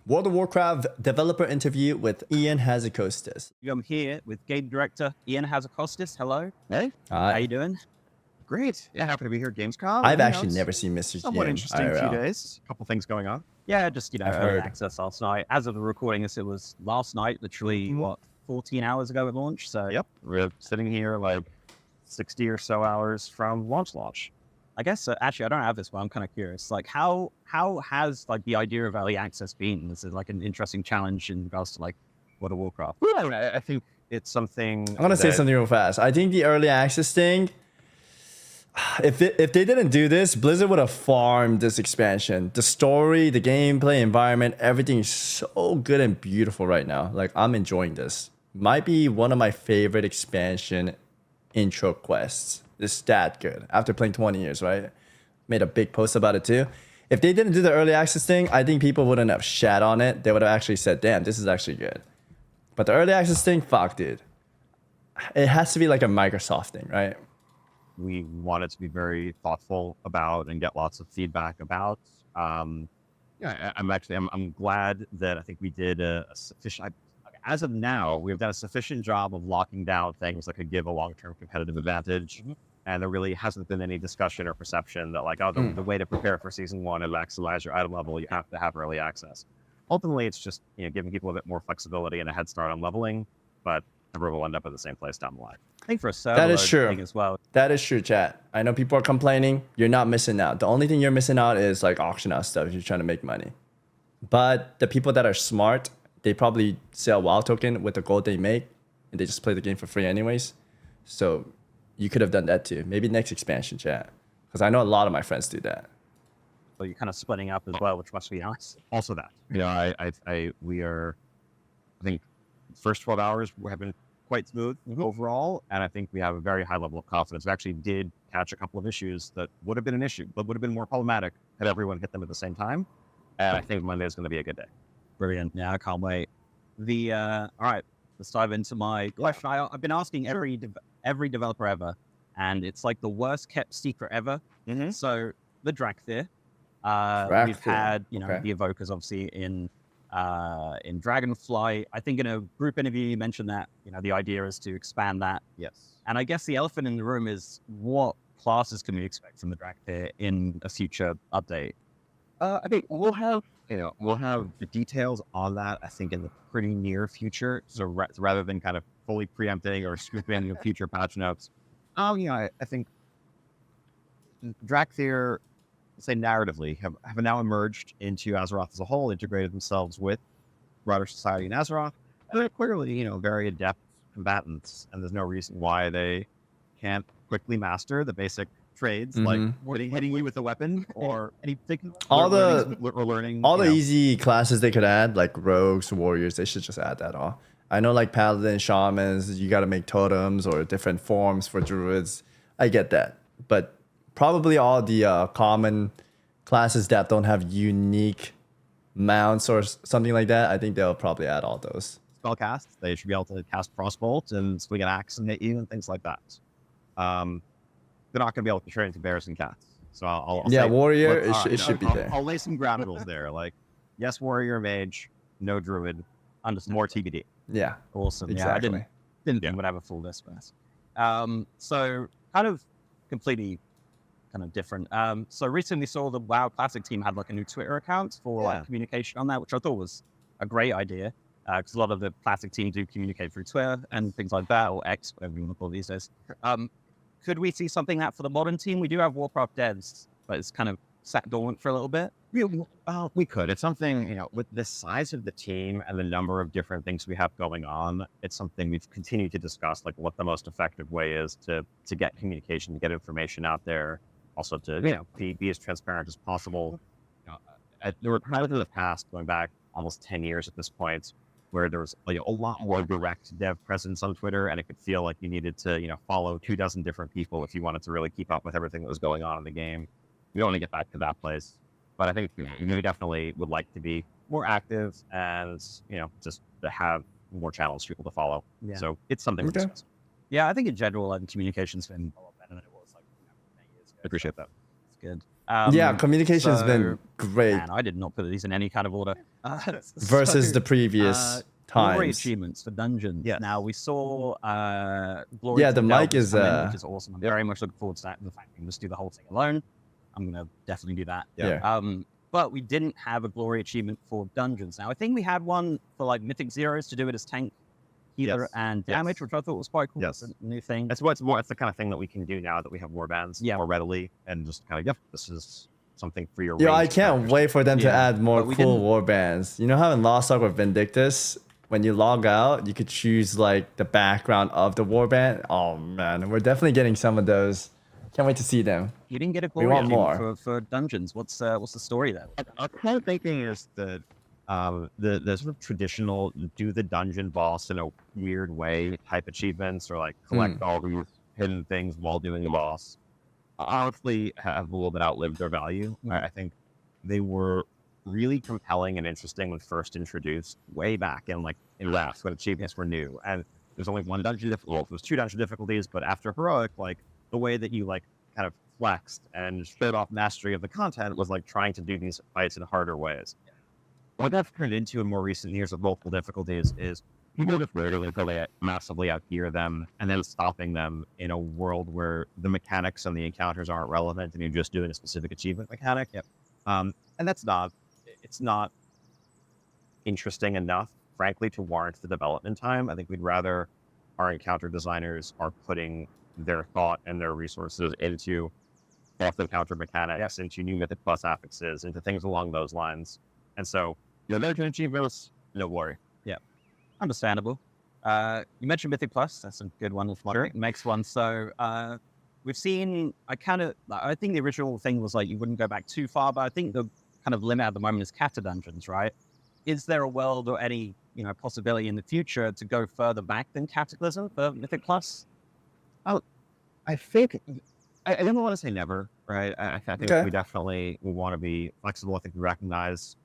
World of Warcraft developer interview with Ian Hazzikostas. I'm here with game director Ian Hazzikostas. Hello. Hey, How you doing? great. Yeah, happy to be here at Gamescom. I've actually never seen Mr. Somewhat Ian interesting few IRL. days. A couple things going on. Yeah, just I've early heard. access last night. As of the recording this, it was last night, literally 14 hours ago it launched. So Yep, we're sitting here like 60 or so hours from launch. I guess actually I don't have this, but I'm kind of curious. Like how has like the idea of early access been? This is like an interesting challenge in regards to like World of Warcraft. Yeah, I think it's something. I'm gonna say something real fast. I think the early access thing, if they didn't do this, Blizzard would have farmed this expansion. The story, the gameplay, environment, everything is so good and beautiful right now. Like, I'm enjoying this. Might be one of my favorite expansion intro quests. It's that good. After playing 20 years, right? Made a big post about it too. If they didn't do the early access thing, I think people wouldn't have shat on it. They would have actually said, damn, this is actually good. But the early access thing, fuck, dude. It has to be like a Microsoft thing, right? We wanted to be very thoughtful about and get lots of feedback about. Yeah, I'm glad that I think we did a sufficient. As of now, we've done a sufficient job of locking down things that could give a long-term competitive advantage. And there really hasn't been any discussion or perception that like, oh, the way to prepare for season 1 and maximize your item level, you have to have early access. Ultimately, it's just giving people a bit more flexibility and a head start on leveling, but everyone will end up at the same place down the line. I think for a server That is true. thing as well. That is true, chat. I know people are complaining. You're not missing out. The only thing you're missing out is like auction house stuff if you're trying to make money. But the people that are smart, they probably sell WoW token with the gold they make, and they just play the game for free anyways. So you could have done that too. Maybe next expansion, chat. Because I know a lot of my friends do that. So you're kind of splitting up as well, which must be nice. Also that, we are, I think first 12 hours have been quite smooth overall. And I think we have a very high level of confidence. We actually did catch a couple of issues that would have been an issue, but would have been more problematic had everyone hit them at the same time. And I think Monday is going to be a good day. Brilliant. Yeah, I can't wait. All right, let's dive into my question. I've been asking every developer ever, and it's like the worst kept secret ever. So the Drakthir. We've had, the Evokers obviously in Dragonflight. I think in a group interview you mentioned that, the idea is to expand that. Yes. And I guess the elephant in the room is what classes can we expect from the Drakthir in a future update? I think we'll have the details on that, I think, in the pretty near future. So rather than kind of fully preempting or scooping future patch notes, I think Drakthir, say narratively, have now emerged into Azeroth as a whole, integrated themselves with broader society in Azeroth, and they're clearly, very adept combatants, and there's no reason why they can't quickly master the basic trades, like hitting you with a weapon or anything. All the easy classes they could add, like rogues, warriors, they should just add that all. I know like paladin, shamans, you got to make totems or different forms for druids. I get that, but probably all the common classes that don't have unique mounts or something like that, I think they'll probably add all those. Spell casts, they should be able to cast Frostbolt and swing an axe and hit you and things like that. They're not going to be able to train into bears and cats. So I'll say, warrior, look, it should be there. I'll lay some ground rules there. Like, yes, warrior, mage, no druid, more TBD. Yeah, awesome. Exactly. Yeah, I didn't think we'd have a full list for this. So kind of completely kind of different. So recently saw the WoW Classic team had like a new Twitter account for like communication on that, which I thought was a great idea. Because a lot of the Classic team do communicate through Twitter and things like that, or X, whatever you want to call it these days. Could we see something like that for the modern team? We do have Warcraft devs, but it's kind of sat dormant for a little bit. We could. It's something, with the size of the team and the number of different things we have going on, it's something we've continued to discuss, like what the most effective way is to get communication, to get information out there, also to, be as transparent as possible. There were times in the past, going back almost 10 years at this point, where there was a lot more direct dev presence on Twitter, and it could feel like you needed to, follow 24 different people if you wanted to really keep up with everything that was going on in the game. We don't want to get back to that place, but I think we definitely would like to be more active and, just to have more channels for people to follow. Yeah. So it's something we're discussing. Yeah, I think in general, communication's been a lot better than it was like 10 years ago. I appreciate that. It's good. Yeah, communication's been great Man, I did not put these in any kind of order. versus the previous Glory times. achievements for dungeons. Yes. Now we saw Glory. Yeah, to the mic Delvers is, come in, which is awesome. I'm very much looking forward to that. The fact we can just do the whole thing alone. I'm gonna definitely do that. Yeah. But we didn't have a glory achievement for dungeons. Now I think we had one for like Mythic Zeros to do it as tank, healer, Yes. and damage, which I thought was quite cool. Yes. It's a new thing. It's the kind of thing that we can do now that we have warbands more readily, and just kind of, yep, this is something for your Yo, I ranged can't characters. wait for them to Yeah, add more but we cool didn't- war bands. You know how in Lost Ark with Vindictus, when you log out, you could choose like the background of the warband. Oh man, we're definitely getting some of those. Can't wait to see them. You didn't get a We glory want achievement more. for dungeons. What's the story there? I'm kind of thinking is that the sort of traditional do the dungeon boss in a weird way type achievements, or like collect all these hidden things while doing the boss, honestly have a little bit outlived their value. I think they were really compelling and interesting when first introduced way back in Wrath, when achievements were new, and there's only one dungeon well, there's 2 dungeon difficulties, but after Heroic, like the way that you like kind of flexed and showed off mastery of the content was like trying to do these fights in harder ways. What that's turned into in more recent years of multiple difficulties is people just literally until they massively outgear them, and then stopping them in a world where the mechanics and the encounters aren't relevant, and you're just doing a specific achievement mechanic. And it's not interesting enough, frankly, to warrant the development time. I think we'd rather our encounter designers are putting their thought and their resources into off encounter mechanics, into new Mythic Plus affixes, into things along those lines. And so, dungeon achievements, no worry. Yeah, understandable. You mentioned Mythic Plus. That's a good one. Sure. Next one. So we've seen. I think the original thing was like you wouldn't go back too far, but I think the kind of limit at the moment is Kata dungeons, right? Is there a world or any possibility in the future to go further back than Cataclysm for Mythic Plus? I think I don't want to say never, right? I think we want to be flexible. I think we recognize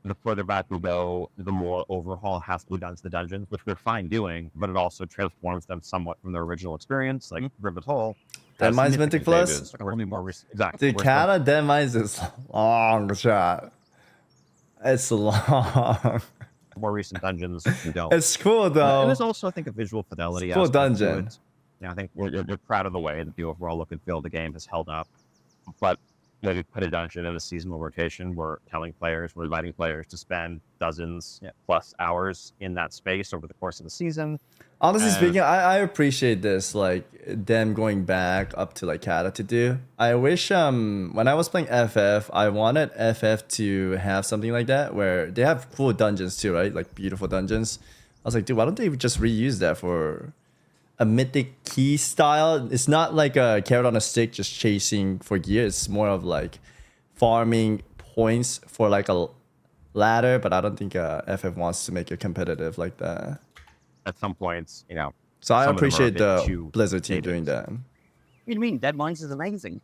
the further back we go, the more overhaul has to be done to the dungeons, which we're fine doing, but it also transforms them somewhat from their original experience, like Rivet Hole. Dead Mines Mythic Plus? Exactly. Dude, Kata Dead Mines is long shot. It's long. More recent dungeons, we don't. It's cool though. And there's also, I think, a visual fidelity. It's cool aspect to dungeon. it. I think we're proud of the way that the overall look and feel of the game has held up. But when we put a dungeon in a seasonal rotation, we're inviting players to spend dozens plus hours in that space over the course of the season. Honestly speaking, I appreciate this, like them going back up to like Kata to do. I wish when I was playing FF, I wanted FF to have something like that where they have cool dungeons too, right? Like beautiful dungeons. I was like, dude, why don't they just reuse that for a mythic key style? It's not like a carrot on a stick just chasing for gear. It's more of like farming points for like a ladder, but I don't think FF wants to make it competitive like that. At some points, So I some of them are a appreciate bit the too Blizzard team dated. doing that. What do you mean? Dead Mines is amazing.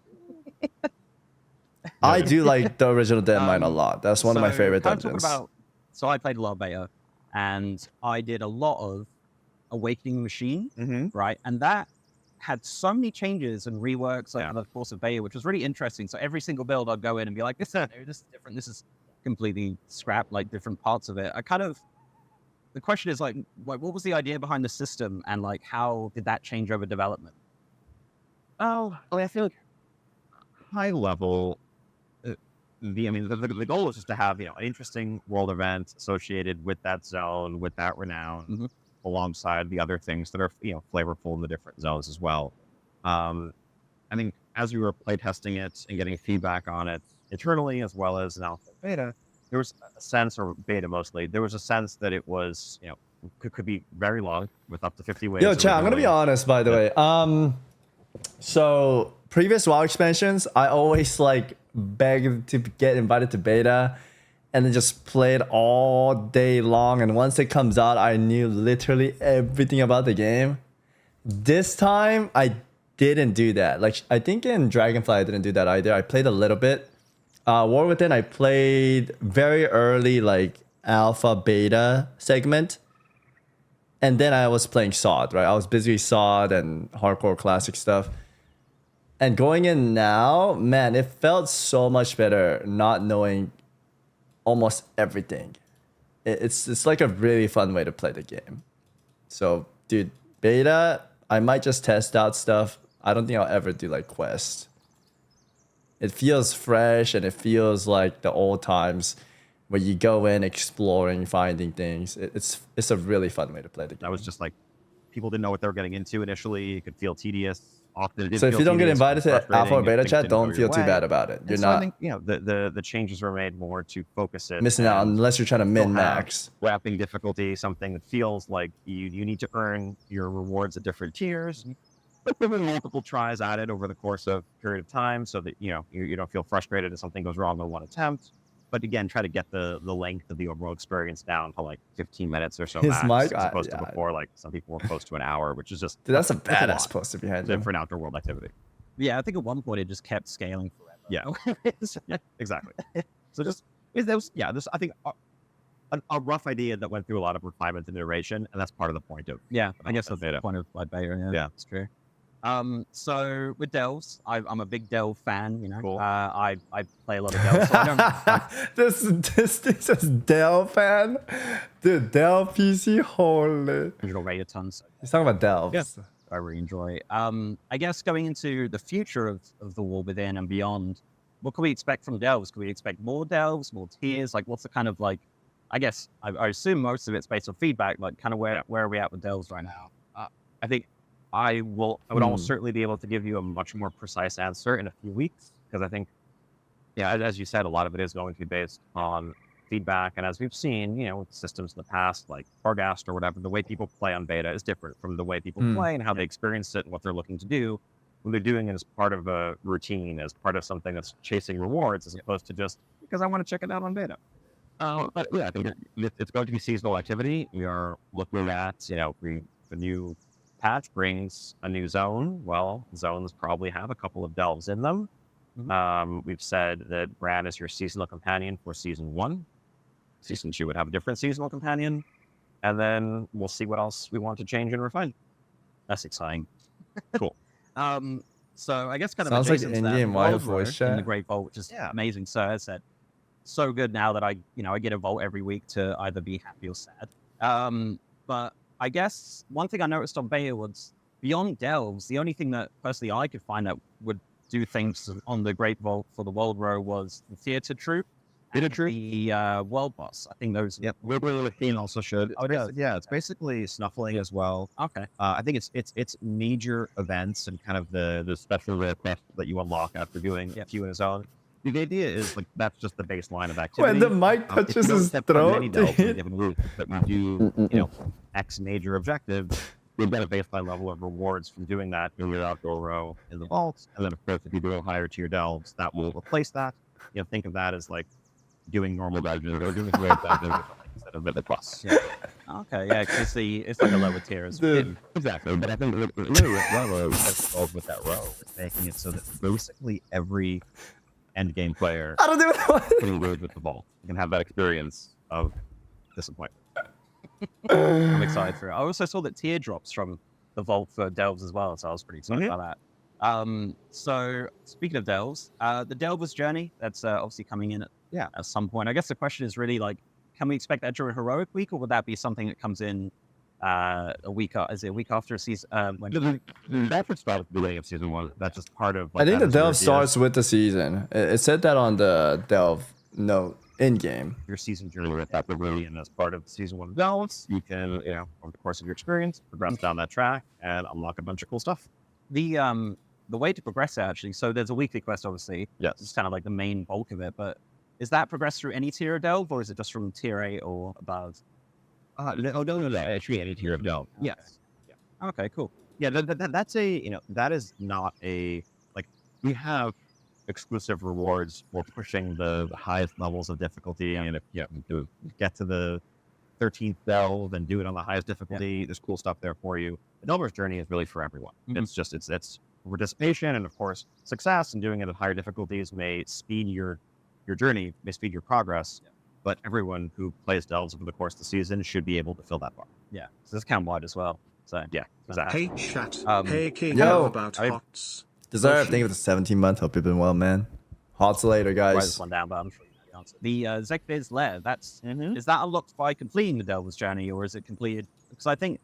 I do like the original Dead Mine a lot. That's one of my favorite kind of dungeons. So I played a lot of beta, and I did a lot of Awakening Machine, right? And that had so many changes and reworks over the course of beta, which was really interesting. So every single build I'd go in and be like, this is different. This is completely scrapped, like different parts of it. The question is like, what was the idea behind the system, and like how did that change over development? I feel like high level, the goal was just to have an interesting world event associated with that zone, with that renown, alongside the other things that are flavorful in the different zones as well. I think as we were playtesting it and getting feedback on it internally as well as in alpha and beta, there was a sense, or beta mostly, there was a sense that it was could be very long with up to 50 waves. Yo, chat, I'm gonna be honest, by the way. So previous WoW expansions, I always like begged to get invited to beta and then just played all day long. And once it comes out, I knew literally everything about the game. This time, I didn't do that. Like, I think in Dragonfly, I didn't do that either. I played a little bit. War Within, I played very early, like alpha, beta segment. And then I was playing SOD, right? I was busy with SOD and hardcore classic stuff. And going in now, man, it felt so much better not knowing almost everything. It's like a really fun way to play the game. So, dude, beta, I might just test out stuff. I don't think I'll ever do like quest. It feels fresh and it feels like the old times where you go in exploring, finding things. It's a really fun way to play the game. That was just like people didn't know what they were getting into initially. It could feel tedious. Often it didn't So if feel you don't get tedious, invited to frustrating alpha or if beta things chat, didn't go don't your feel too way. bad about it. You're And so I not think, you know, the changes were made more to focus it. missing out and unless you're trying to still min have max. Wrapping difficulty, something that feels like you need to earn your rewards at different tiers. But there were multiple tries added over the course of a period of time so that, you know, you don't feel frustrated if something goes wrong in one attempt. But again, try to get the length of the overall experience down to like 15 minutes or so His max, mic, as opposed to yeah. before, like some people were close to an hour, which is just Dude, that's a lot badass poster behind him. for an outdoor world activity. Yeah, I think at one point it just kept scaling forever. Yeah. Yeah, exactly. So just there's I think a rough idea that went through a lot of refinement and iteration, and that's part of the point of Yeah, I guess that's beta. the point of like beta. Yeah, Yeah. it's true. So with delves, I'm a big delve fan. You know, Cool. I play a lot of delves. So I don't, this thing says Dell fan. Dude, Dell PC, holy. digital rate a ton. So He's talking about Delves. Yeah. I really enjoy. I guess going into the future of the War Within and beyond, what can we expect from delves? Can we expect more delves, more tiers? Like, what's the kind of like? I guess I assume most of it's based on feedback. Like, kind of where are we at with delves right now? I think I would almost certainly be able to give you a much more precise answer in a few weeks, because I think, yeah, as you said, a lot of it is going to be based on feedback. And as we've seen, you know, with systems in the past, like Fargast or whatever, the way people play on beta is different from the way people play and how they experience it and what they're looking to do when they're doing it as part of a routine, as part of something that's chasing rewards, as opposed to just because I want to check it out on beta. But yeah, I think it's going to be seasonal activity. We are looking at, you know, the new patch brings a new zone. Well, zones probably have a couple of delves in them. We've said that Brad is your seasonal companion for season 1. Season 2 would have a different seasonal companion, and then we'll see what else we want to change and refine. That's exciting. Cool. So I guess kind of Sounds like adjacent to that, in-game the live Vault voice Row chat. in the Great Vault, which is amazing. So as I said, so good now that I get a vault every week to either be happy or sad. But I guess one thing I noticed on beta was beyond delves, the only thing that personally I could find that would do things on the Great Vault for the World Row was the Theater Troop. The World Boss. I think those. Yep. We're also should. Oh, it does? Yeah, it's basically snuffling as well. Okay. I think it's major events and kind of the special requests that you unlock after doing a few in his own. The idea is like that's just the baseline of activity. When the mic touches his throat, but we do, you know, X major objectives. We've got a baseline level of rewards from doing that in your outdoor row in the vaults, and then of course if you do higher tier delves, that will replace that. You know, think of that as like doing normal dungeons or doing great dungeons instead of the plus. Yeah. Okay, yeah, because it's like a lower tier as well. Exactly, but I think the row that's involved with that row is making it so that basically every end game player I don't do it. can engage with the vault. You can have that experience of disappointment. I'm excited for it. I also saw that teardrops from the vault for delves as well, so I was pretty excited about that. So speaking of delves, the Delver's Journey, that's obviously coming in at some point. I guess the question is really like, can we expect that during Heroic Week, or would that be something that comes in a week? Is it a week after a season? That would start at the beginning of season 1. That's just part of. I think the delve starts with the season. It said that on the delve note in game. Your season journey with that pavilion as part of season 1 delves. You can, you know, over the course of your experience, progress down that track and unlock a bunch of cool stuff. The way to progress it actually. So there's a weekly quest, obviously. Yes. It's kind of like the main bulk of it, but is that progressed through any tier of delve, or is it just from tier 8 or above? No. Actually, any tier of delve. Yes. Yeah. Okay, cool. Yeah, that's a, you know, that is not a, like, we have exclusive rewards for pushing the highest levels of difficulty. I mean, if you get to the 13th delve and do it on the highest difficulty, there's cool stuff there for you. The Delver's Journey is really for everyone. It's just, it's participation, and of course, success, and doing it at higher difficulties may speed your journey, may speed your progress. But everyone who plays delves over the course of the season should be able to fill that bar. Yeah, so this count wide as well. So yeah, exactly. Hey chat, Um, hey King, yo, how about I- HOTS? Deserved. Thank you for the 17-month. Hope you've been well, man. Hots later, Write guys. this one down, but I'm sure you know the answer. The Zekbiz's Lair, is that unlocked by completing the Delver's Journey, or is it completed? Because I think,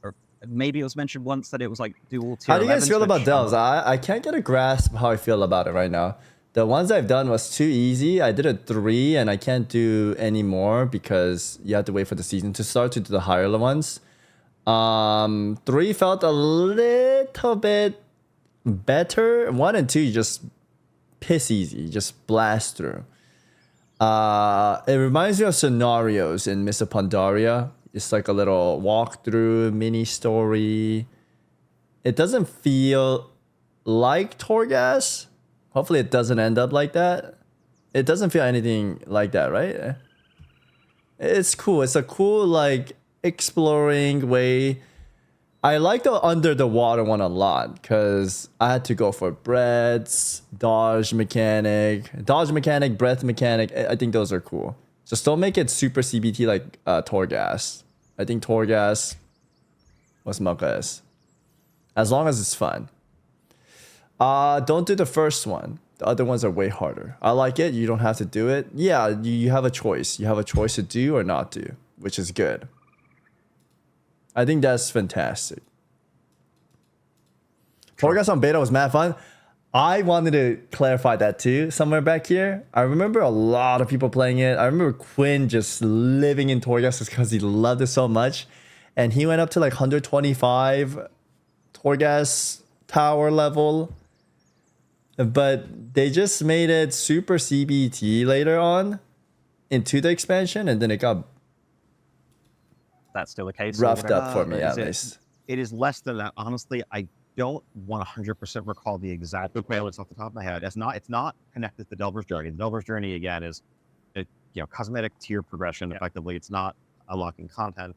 or maybe it was mentioned once that it was like do all tier How do you guys 11s, feel about which delves? I can't get a grasp of how I feel about it right now. The ones I've done was too easy. I did a 3 and I can't do any more because you have to wait for the season to start to do the higher ones. 3 felt a little bit better. 1 and 2 you just piss easy, you just blast through. It reminds me of scenarios in Miss Pandaria. It's like a little walkthrough mini story. It doesn't feel like Torghast. Hopefully it doesn't end up like that. It doesn't feel anything like that, right? It's cool. It's a cool, like, exploring way. I like the under the water one a lot because I had to go for breaths, dodge mechanic, breath mechanic. I think those are cool. Just don't make it super CBT like Torghast. I think Torghast was Muckas. As long as it's fun. Don't do the first one. The other ones are way harder. I like it. You don't have to do it. Yeah, you have a choice. You have a choice to do or not do, which is good. I think that's fantastic. Torghast on beta was mad fun. I wanted to clarify that too, somewhere back here. I remember a lot of people playing it. I remember Quinn just living in Torghast because he loved it so much. And he went up to like 125 Torghast tower level. But they just made it super CBT later on into the expansion, and then it got that's still the case. roughed up for me at least. It is less than that. Honestly, I don't 100% recall the exact balance off the top of my head. It's not connected to Delver's Journey. The Delver's Journey again is cosmetic tier progression. Effectively, it's not unlocking content.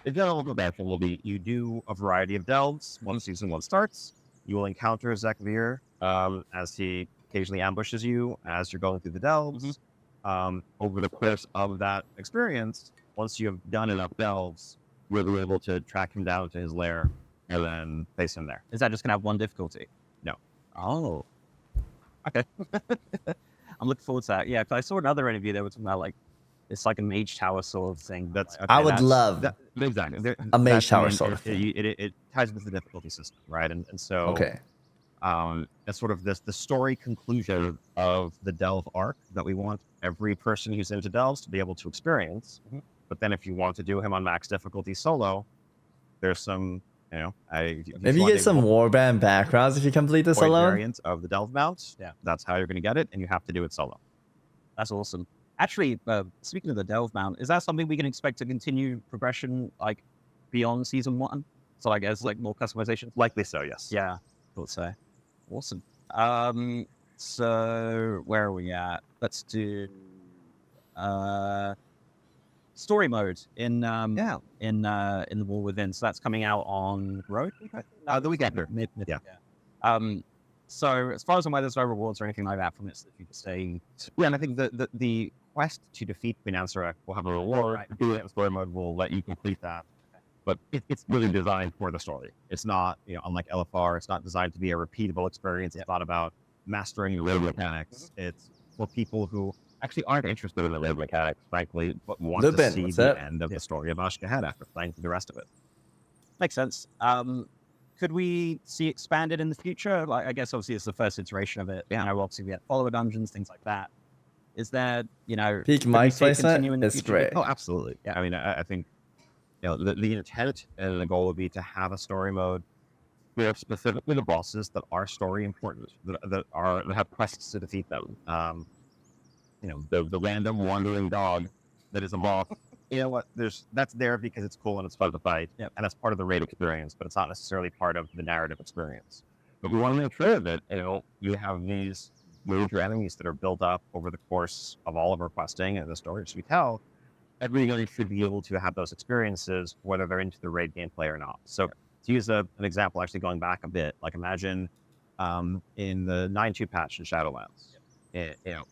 The Delver Battle will be you do a variety of delves. Once season 1 starts, you will encounter Zekvir as he occasionally ambushes you as you're going through the delves. Over the course of that experience, once you have done enough delves, we're able to track him down to his lair and then face him there. Is that just gonna have one difficulty? No. Oh. Okay. I'm looking forward to that. Yeah, because I saw another interview that was talking about like it's like a mage tower sort of thing. That's I would love that, exactly a mage tower sort of thing. It ties into the difficulty system, right? And so okay. That's sort of the story conclusion of the delve arc that we want every person who's into delves to be able to experience. But then if you want to do him on max difficulty solo, there's some, maybe you get some warband backgrounds if you complete this alone. Variant of the delve mount. Yeah, that's how you're going to get it, and you have to do it solo. That's awesome. Actually, speaking of the delve mount, is that something we can expect to continue progression like beyond season 1? So I guess like more customization. Likely so, yes. Yeah, thought so. Awesome. So where are we at? Let's do story mode in the War Within. So that's coming out on Road. The week after. Yeah. So as far as I'm aware, there's no rewards or anything like that from it. So if you could stay. Yeah, and I think the quest to defeat Queen Ansarek will have a reward. Right. Doing it in story mode will let you complete that. But it's really designed for the story. It's not, unlike LFR, it's not designed to be a repeatable experience. It's not about mastering the rail mechanics. It's for people who actually aren't interested in the rail mechanics, frankly, but want to see the end of the story of Ashgahed after playing through the rest of it. Makes sense. Could we see expanded in the future? Like, I guess obviously it's the first iteration of it. Yeah. Obviously we had follower dungeons, things like that. Is there, peak mic placement? It's great. Oh, absolutely. Yeah. I mean, I think the intent and the goal would be to have a story mode where specifically the bosses that are story important, that have quests to defeat them. The random wandering dog that is a boss. You know what? That's there because it's cool and it's fun to fight, and that's part of the raid experience, but it's not necessarily part of the narrative experience. But we want to make sure that you have these major enemies that are built up over the course of all of our questing and the stories we tell. Everybody should be able to have those experiences, whether they're into the raid gameplay or not. So to use an example, actually going back a bit, like imagine in the 9.2 patch in Shadowlands,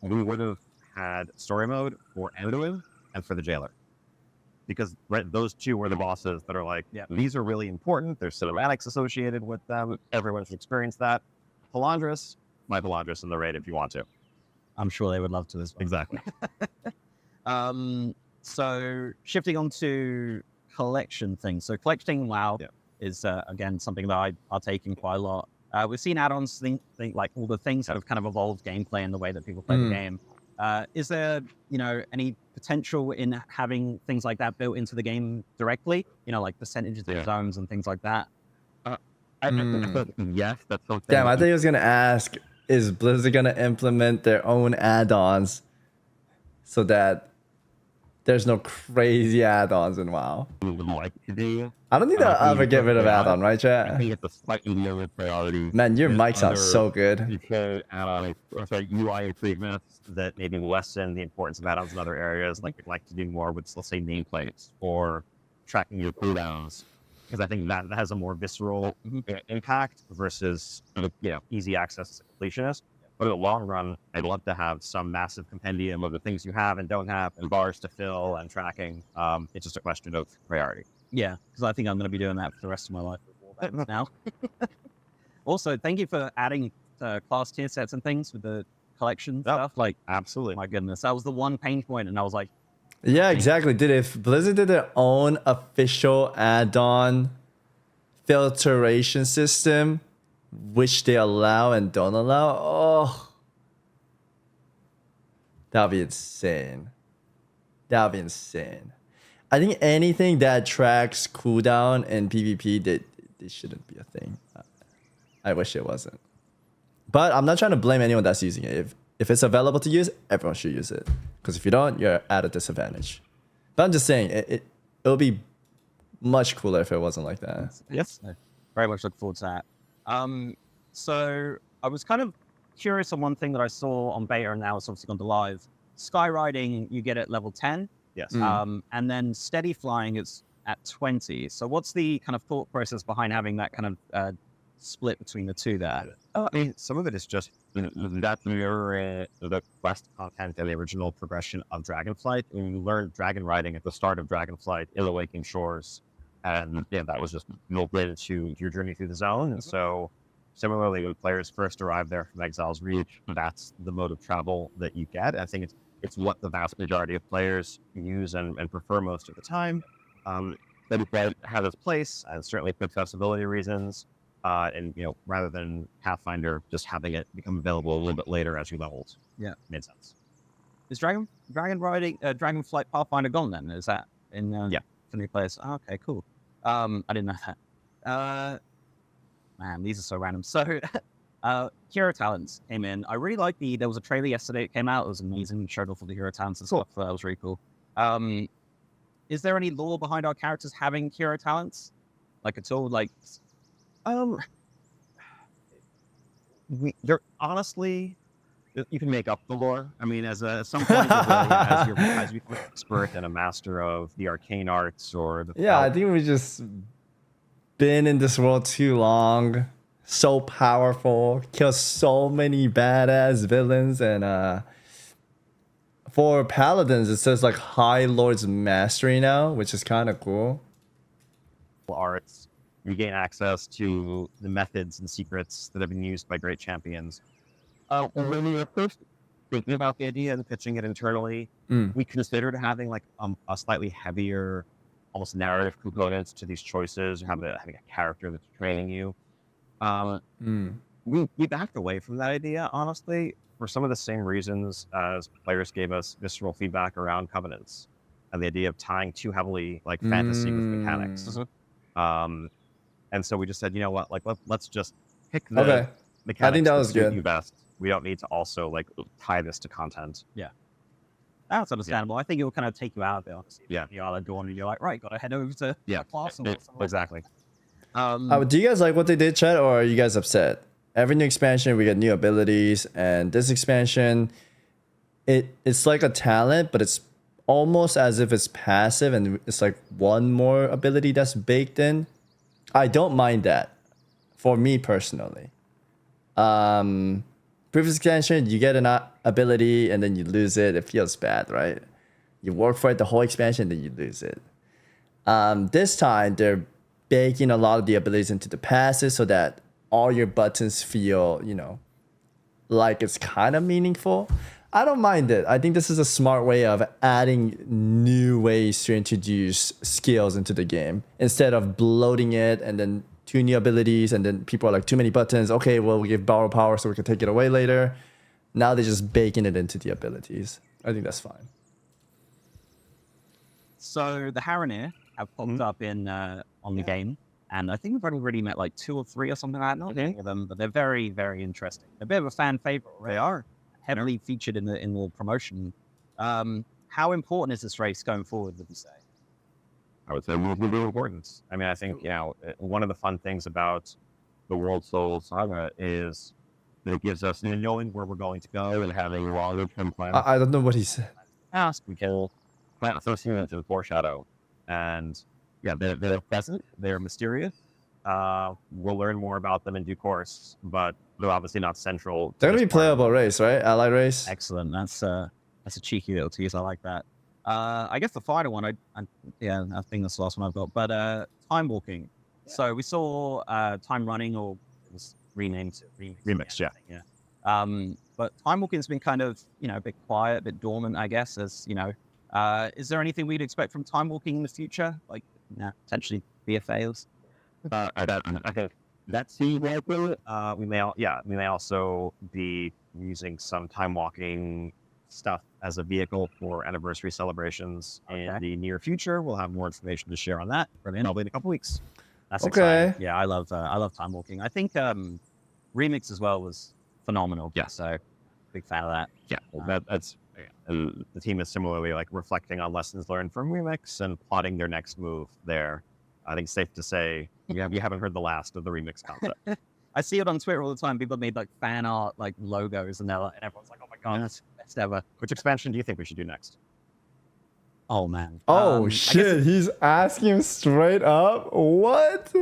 we would have had story mode for Anduin and for the Jailer. Because those two were the bosses that are like, these are really important. There's cinematics associated with them. Everyone should experience that. Palandras, my Palandras in the raid if you want to. I'm sure they would love to as well. Exactly. So shifting on to collection things. So collecting WoW is again something that I partake in quite a lot. We've seen add-ons, think like all the things that have kind of evolved gameplay and the way that people play the game. Is there, any potential in having things like that built into the game directly? Like percentages of zones and things like that. Yes, that's something. Damn, I think I was gonna ask: is Blizzard gonna implement their own add-ons so that there's no crazy add-ons in WoW? We would like to do. I don't think they'll ever get rid of add-on, right, I chat? think it's a slightly lower priority. Man, your mic sounds so good. Because add-on, UI improvements that maybe lessen the importance of add-ons in other areas, like we'd like to do more with, let's say, nameplates or tracking your cooldowns, because I think that has a more visceral impact versus easy access to completionist. But in the long run, I'd love to have some massive compendium of the things you have and don't have, and bars to fill and tracking. It's just a question of priority. Yeah, because I think I'm going to be doing that for the rest of my life now. Also, thank you for adding class tier sets and things with the collection stuff. Like, absolutely. My goodness, that was the one pain point, and I was like, yeah, exactly. Dude, if Blizzard did their own official add-on filtration system, which they allow and don't allow, that'd be insane. That'd be insane. I think anything that tracks cooldown and PvP, they shouldn't be a thing. I wish it wasn't. But I'm not trying to blame anyone that's using it. If it's available to use, everyone should use it. Because if you don't, you're at a disadvantage. But I'm just saying, it'll be much cooler if it wasn't like that. Yes, I very much look forward to that. So I was kind of curious on one thing that I saw on beta, and now it's obviously gone to live. Skyriding, you get at level 10. Yes. And then steady flying is at 20. So what's the kind of thought process behind having that kind of split between the two there? I mean, some of it is just that mirror the quest content and the original progression of Dragonflight. When you learned dragon riding at the start of Dragonflight, Ill Awakening Shores, and that was just built into your journey through the zone. And so similarly, when players first arrive there from Exile's Reach, that's the mode of travel that you get. I think it's what the vast majority of players use and prefer most of the time. That has its place, and certainly for accessibility reasons. And rather than Pathfinder, just having it become available a little bit later as you leveled. Yeah, made sense. Is Dragon riding Dragonflight Pathfinder gone then? Is that in for new players? Oh, okay, cool. I didn't know that. Man, these are so random. So, hero talents came in. I really like there was a trailer yesterday. It came out. It was amazing. It showed off all the hero talents and stuff. That was really cool. Is there any lore behind our characters having hero talents? Like at all? Like, they're honestly, you can make up the lore. I mean, at some point, as you become an expert and a master of the arcane arts or the I think we just been in this world too long. So powerful, kill so many badass villains, and for paladins it says like High Lord's Mastery now, which is kind of cool. Arts, you gain access to the methods and secrets that have been used by great champions. When we were first thinking about the idea and pitching it internally, we considered having like a slightly heavier, almost narrative components to these choices, or having a character that's training you. We backed away from that idea, honestly, for some of the same reasons as players gave us visceral feedback around covenants and the idea of tying too heavily like fantasy with mechanics. And so we just said, you know what, like let's just pick the mechanics. I think that was good. You best. We don't need to also like tie this to content. Yeah. That's understandable. I think it will kind of take you out of it, honestly. Yeah. You are dawn and you're like, right, gotta head over to class and exactly. Do you guys like what they did, chat, or are you guys upset? Every new expansion, we get new abilities, and this expansion, it's like a talent, but it's almost as if it's passive, and it's like one more ability that's baked in. I don't mind that, for me personally. Previous expansion, you get an ability and then you lose it. It feels bad, right? You work for it the whole expansion, then you lose it. This time, they're baking a lot of the abilities into the passes so that all your buttons feel, like it's kind of meaningful. I don't mind it. I think this is a smart way of adding new ways to introduce skills into the game instead of bloating it and then 2 new abilities and then people are like, too many buttons. Okay, well, we give borrow power so we can take it away later. Now they're just baking it into the abilities. I think that's fine. So the Haranir have popped up in on the game, and I think we've already met like 2 or 3 or something like that. Not many of them, but they're very, very interesting. They're a bit of a fan favorite. Right? They are heavily featured in the promotion. How important is this race going forward, would you say? I would say really important. I mean, I think, one of the fun things about the World Soul Saga is that it gives us knowing where we're going to go and having a longer term plan. I don't know what he said. We can plan associated to the foreshadow. And yeah, they're present, they're mysterious. We'll learn more about them in due course, but they're obviously not central. They're gonna be playable race, right? Allied race. Excellent. That's a cheeky little tease. I like that. I guess the final one, I think that's the last one I've got. But time walking. Yeah. So we saw time running, or it was renamed to Remix. Yeah. But time walking's been kind of a bit quiet, a bit dormant, I guess. As is there anything we'd expect from time walking in the future, like potentially BFAs? I think that seems likely. We may also be using some time walking stuff as a vehicle for anniversary celebrations in the near future. We'll have more information to share on that. Probably in a couple weeks. That's exciting. Yeah, I love time walking. I think Remix as well was phenomenal. Yeah, so big fan of that. Yeah, that's. And the team is similarly like reflecting on lessons learned from Remix and plotting their next move there. I think it's safe to say you haven't heard the last of the Remix concept. I see it on Twitter all the time. People made like fan art, like logos, and everyone's like, "Oh my god, that's the best ever." Which expansion do you think we should do next? Oh man. Oh shit! He's asking straight up. What?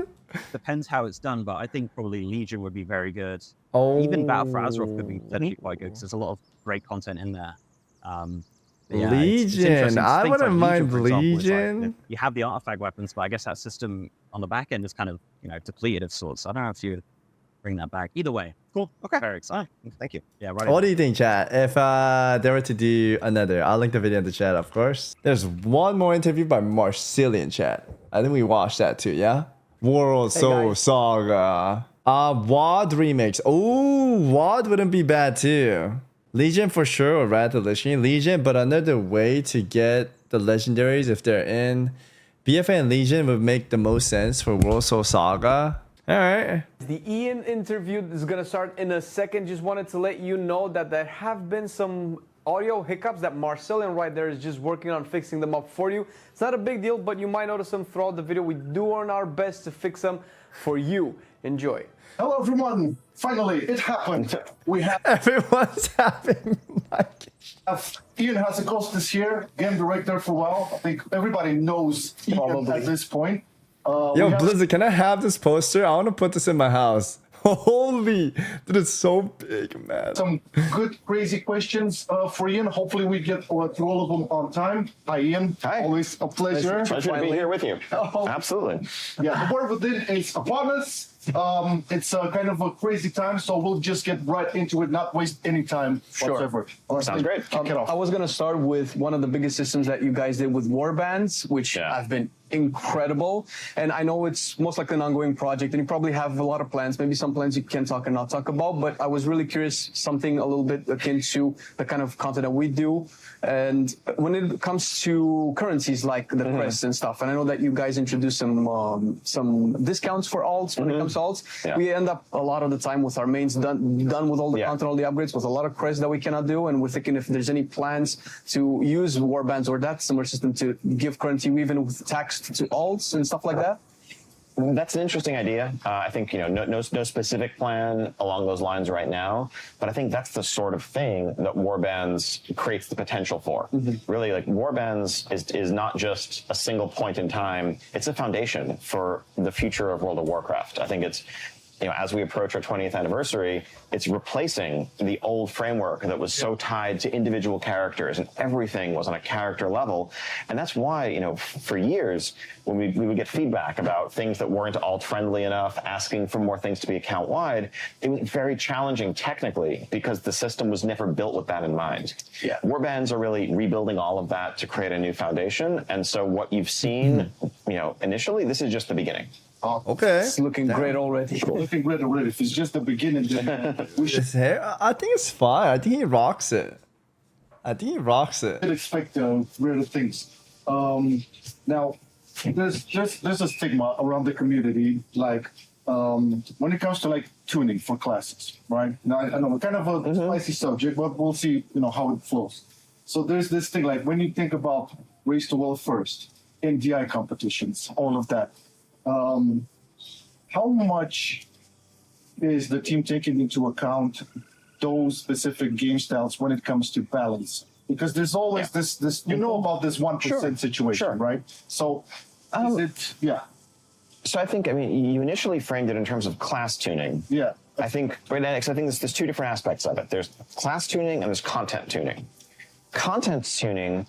Depends how it's done, but I think probably Legion would be very good. Oh. Even Battle for Azeroth could be potentially quite good because there's a lot of great content in there. Legion. I wouldn't mind Legion. Like, you have the artifact weapons, but I guess that system on the back end is kind of depleted of sorts. I don't know if you would bring that back. Either way, cool. Okay, very exciting. Thank you. Yeah, right. What do you think, chat? If they were to do another, I'll link the video in the chat, of course. There's one more interview by Marcillian, chat. I think we watched that too. Yeah. World Soul Saga. WoD remix. Oh, WoD wouldn't be bad too. Legion for sure, or rather Legion, but another way to get the legendaries if they're in BFA and Legion would make the most sense for World Soul Saga. All right. The Ian interview is going to start in a second. Just wanted to let you know that there have been some audio hiccups that Marcillian right there is just working on fixing them up for you. It's not a big deal, but you might notice them throughout the video. We do our best to fix them for you. Enjoy. Hello everyone! Finally, it happened. We have Everyone's having Ian Hazzikostas here, game director for WoW. I think everybody knows Ian at this point. Yo, Blizzard, can I have this poster? I want to put this in my house. Holy, that is so big, man. Some good, crazy questions for Ian. Hopefully we get through all of them on time. Hi, Ian. Hi. Always a pleasure. Pleasure to be here with you. Absolutely. Yeah, the War Within is upon us. It's kind of a crazy time, so we'll just get right into it, not waste any time whatsoever. Sounds great. Kick it off. I was going to start with one of the biggest systems that you guys did with warbands, which have been incredible. And I know it's most likely an ongoing project, and you probably have a lot of plans, maybe some plans you can talk and not talk about, but I was really curious, something a little bit akin to the kind of content that we do. And when it comes to currencies like the crest and stuff, and I know that you guys introduced some discounts for alts when it comes to alts, we end up a lot of the time with our mains done with all the content, all the upgrades, with a lot of crests that we cannot do, and we're thinking if there's any plans to use warbands or that similar system to give currency even with tax to alts and stuff like that. That's an interesting idea. I think no specific plan along those lines right now, but I think that's the sort of thing that warbands creates the potential for. Really, like warbands is not just a single point in time; it's a foundation for the future of World of Warcraft. I think as we approach our 20th anniversary, it's replacing the old framework that was so tied to individual characters and everything was on a character level. And that's why, for years, when we would get feedback about things that weren't alt friendly enough, asking for more things to be account wide, it was very challenging technically because the system was never built with that in mind. Yeah. Warbands are really rebuilding all of that to create a new foundation. And so what you've seen, initially, this is just the beginning. Okay. It's looking great already. Looking great already. If it's just the beginning, then we should His hair, I think it's fine. I think he rocks it. expect greater things. Now, there's a stigma around the community, like when it comes to like tuning for classes, right? Now I know kind of a spicy subject, but we'll see, how it flows. So there's this thing like when you think about race to world first, NDI competitions, all of that. How much is the team taking into account those specific game styles when it comes to balance? Because there's always this about this 1% situation, right? So is it, So I think, you initially framed it in terms of class tuning. Yeah. I think there's two different aspects of it. There's class tuning and there's content tuning. Content tuning,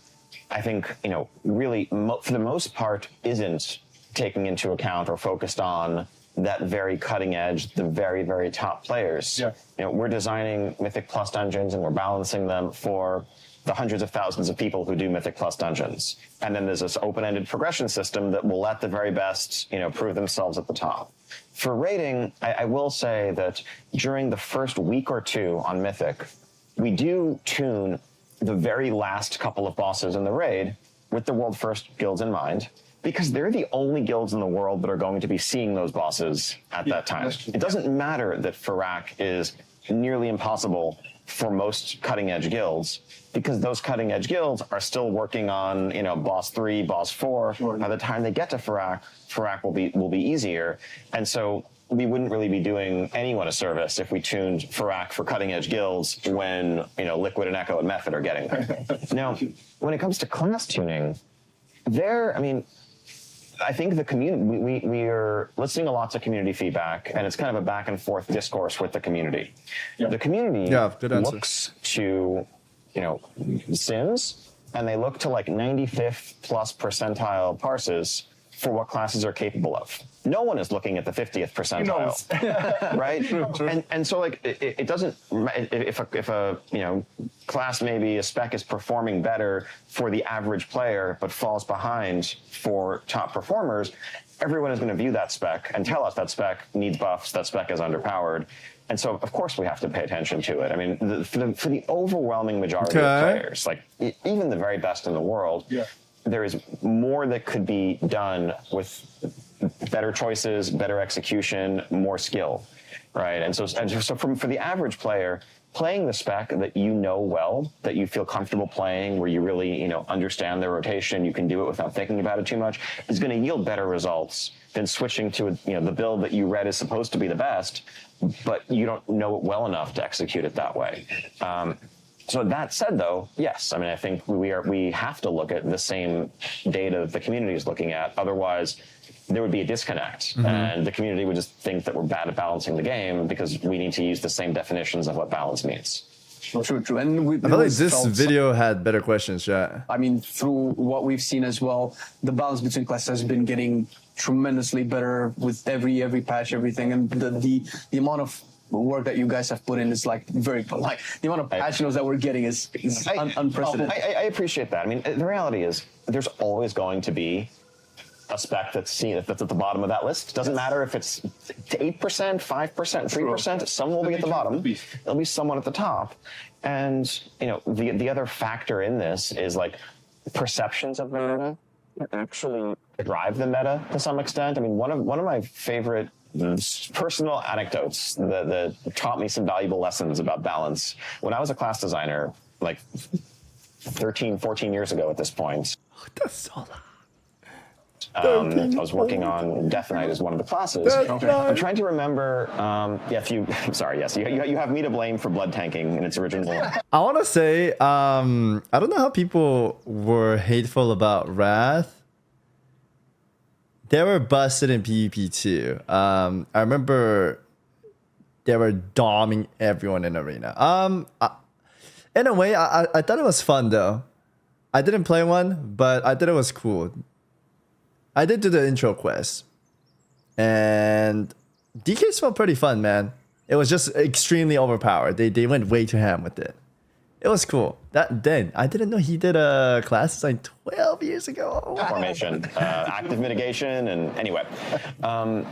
I think, really, for the most part, isn't taking into account or focused on that very cutting edge, the very, very top players. Yeah. We're designing Mythic Plus dungeons and we're balancing them for the hundreds of thousands of people who do Mythic Plus dungeons. And then there's this open-ended progression system that will let the very best, prove themselves at the top. For raiding, I will say that during the first week or two on Mythic, we do tune the very last couple of bosses in the raid with the world first guilds in mind, because they're the only guilds in the world that are going to be seeing those bosses at that time. It doesn't matter that Farak is nearly impossible for most cutting-edge guilds, because those cutting-edge guilds are still working on, boss 3, boss 4. Sure. By the time they get to Farak will be easier. And so we wouldn't really be doing anyone a service if we tuned Farak for cutting-edge guilds when, Liquid and Echo and Method are getting there. Now, when it comes to class tuning, I think the community, we are listening to lots of community feedback, and it's kind of a back and forth discourse with the community. Yeah. The community looks to, Sims, and they look to like 95th plus percentile parses for what classes are capable of. No one is looking at the 50th percentile, right? And so like it doesn't, if a class, maybe a spec is performing better for the average player but falls behind for top performers, everyone is going to view that spec and tell us that spec needs buffs, that spec is underpowered. And so, of course, we have to pay attention to it. For the overwhelming majority of players, like even the very best in the world, there is more that could be done with better choices, better execution, more skill, right? And so for the average player, playing the spec that well, that you feel comfortable playing, where you really understand the rotation, you can do it without thinking about it too much, is going to yield better results than switching to the build that you read is supposed to be the best, but you don't know it well enough to execute it that way. So that said, though, yes, I think we have to look at the same data that the community is looking at. Otherwise, there would be a disconnect, and the community would just think that we're bad at balancing the game because we need to use the same definitions of what balance means. True. And I feel like this video had better questions, chat. Through what we've seen as well, the balance between classes has been getting tremendously better with every patch, everything, and the amount of work that you guys have put in is like very, like the amount of patch notes that we're getting is unprecedented. I appreciate that. The reality is there's always going to be a spec that's at the bottom of that list. Doesn't matter if it's 8%, 5%, 3%. Someone will be at the bottom. There'll be someone at the top. And the other factor in this is like perceptions of the meta actually drive the meta to some extent. One of my favorite personal anecdotes that taught me some valuable lessons about balance. When I was a class designer, like 13, 14 years ago at this point, That's so loud. I was working on Death Knight as one of the classes. I'm trying to remember. I'm sorry. Yes, you have me to blame for blood tanking in its original. I want to say, I don't know how people were hateful about Wrath. They were busted in PvP too. I remember they were doming everyone in arena. In a way, I thought it was fun though. I didn't play one, but I thought it was cool. I did do the intro quest, and DKs felt pretty fun, man. It was just extremely overpowered. They went way too ham with it. It was cool. Then I didn't know he did a class like 12 years ago. Oh, wow. Formation, active mitigation, and anyway. I'm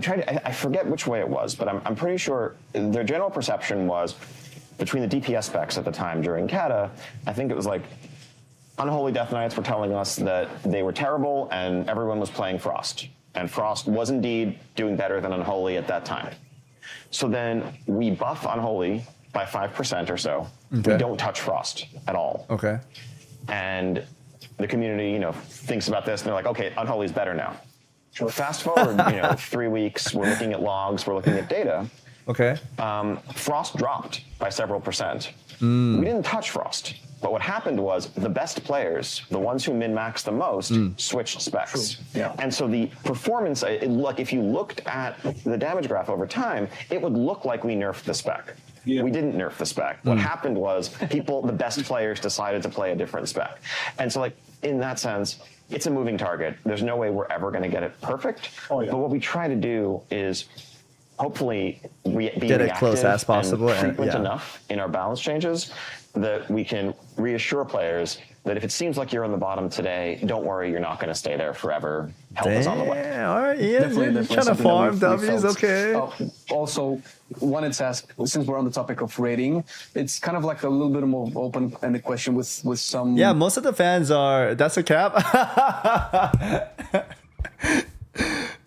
trying to, I forget which way it was, but I'm pretty sure their general perception was between the DPS specs at the time during Kata, I think it was like Unholy Death Knights were telling us that they were terrible and everyone was playing Frost. And Frost was indeed doing better than Unholy at that time. So then we buff Unholy by 5% or so. Okay. We don't touch Frost at all. Okay. And the community, you know, thinks about this and they're like, okay, Unholy's better now. So fast forward, 3 weeks, we're looking at logs, we're looking at data. Okay. Frost dropped by several percent. We didn't touch Frost. But what happened was the best players, the ones who min-maxed the most, switched specs. Yeah. And so the performance, like if you looked at the damage graph over time, it would look like we nerfed the spec. Yeah. We didn't nerf the spec. What happened was the best players decided to play a different spec. And so like in that sense, it's a moving target. There's no way we're ever going to get it perfect. Oh, yeah. But what we try to do is hopefully be get it close as possible and frequent enough in our balance changes that we can reassure players that if it seems like you're on the bottom today, don't worry, you're not going to stay there forever. Help is on the way. All right, yeah, you're trying to farm W's, okay. Also, wanted to ask, since we're on the topic of rating, it's kind of like a little bit more open-ended question with some... Yeah, most of the fans are... That's a cap?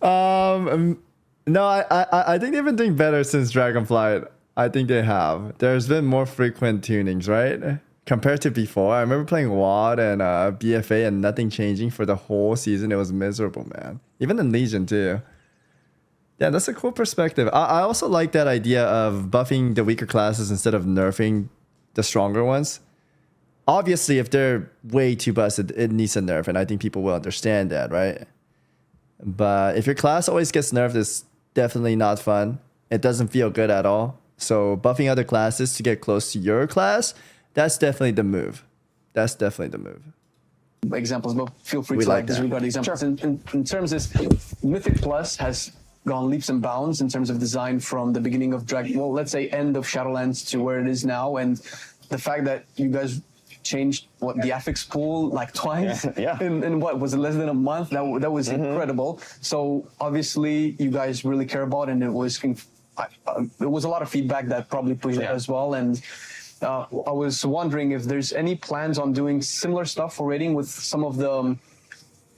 No, I think they've been doing better since Dragonflight. I think they have. There's been more frequent tunings, right? Compared to before. I remember playing WoD and BFA and nothing changing for the whole season. It was miserable, man. Even in Legion too. Yeah, that's a cool perspective. I also like that idea of buffing the weaker classes instead of nerfing the stronger ones. Obviously, if they're way too busted, it needs a nerf, and I think people will understand that, right? But if your class always gets nerfed, it's definitely not fun. It doesn't feel good at all. So buffing other classes to get close to your class, that's definitely the move. That's definitely the move. Examples, but feel free to disregard examples. Sure. In terms of Mythic Plus has gone leaps and bounds in terms of design from the beginning of let's say end of Shadowlands to where it is now, and the fact that you guys changed the affix pool like twice in what was it, less than a month, that was incredible. So obviously you guys really care about, and it was a lot of feedback that probably pushed it as well. And I was wondering if there's any plans on doing similar stuff for raiding with some of the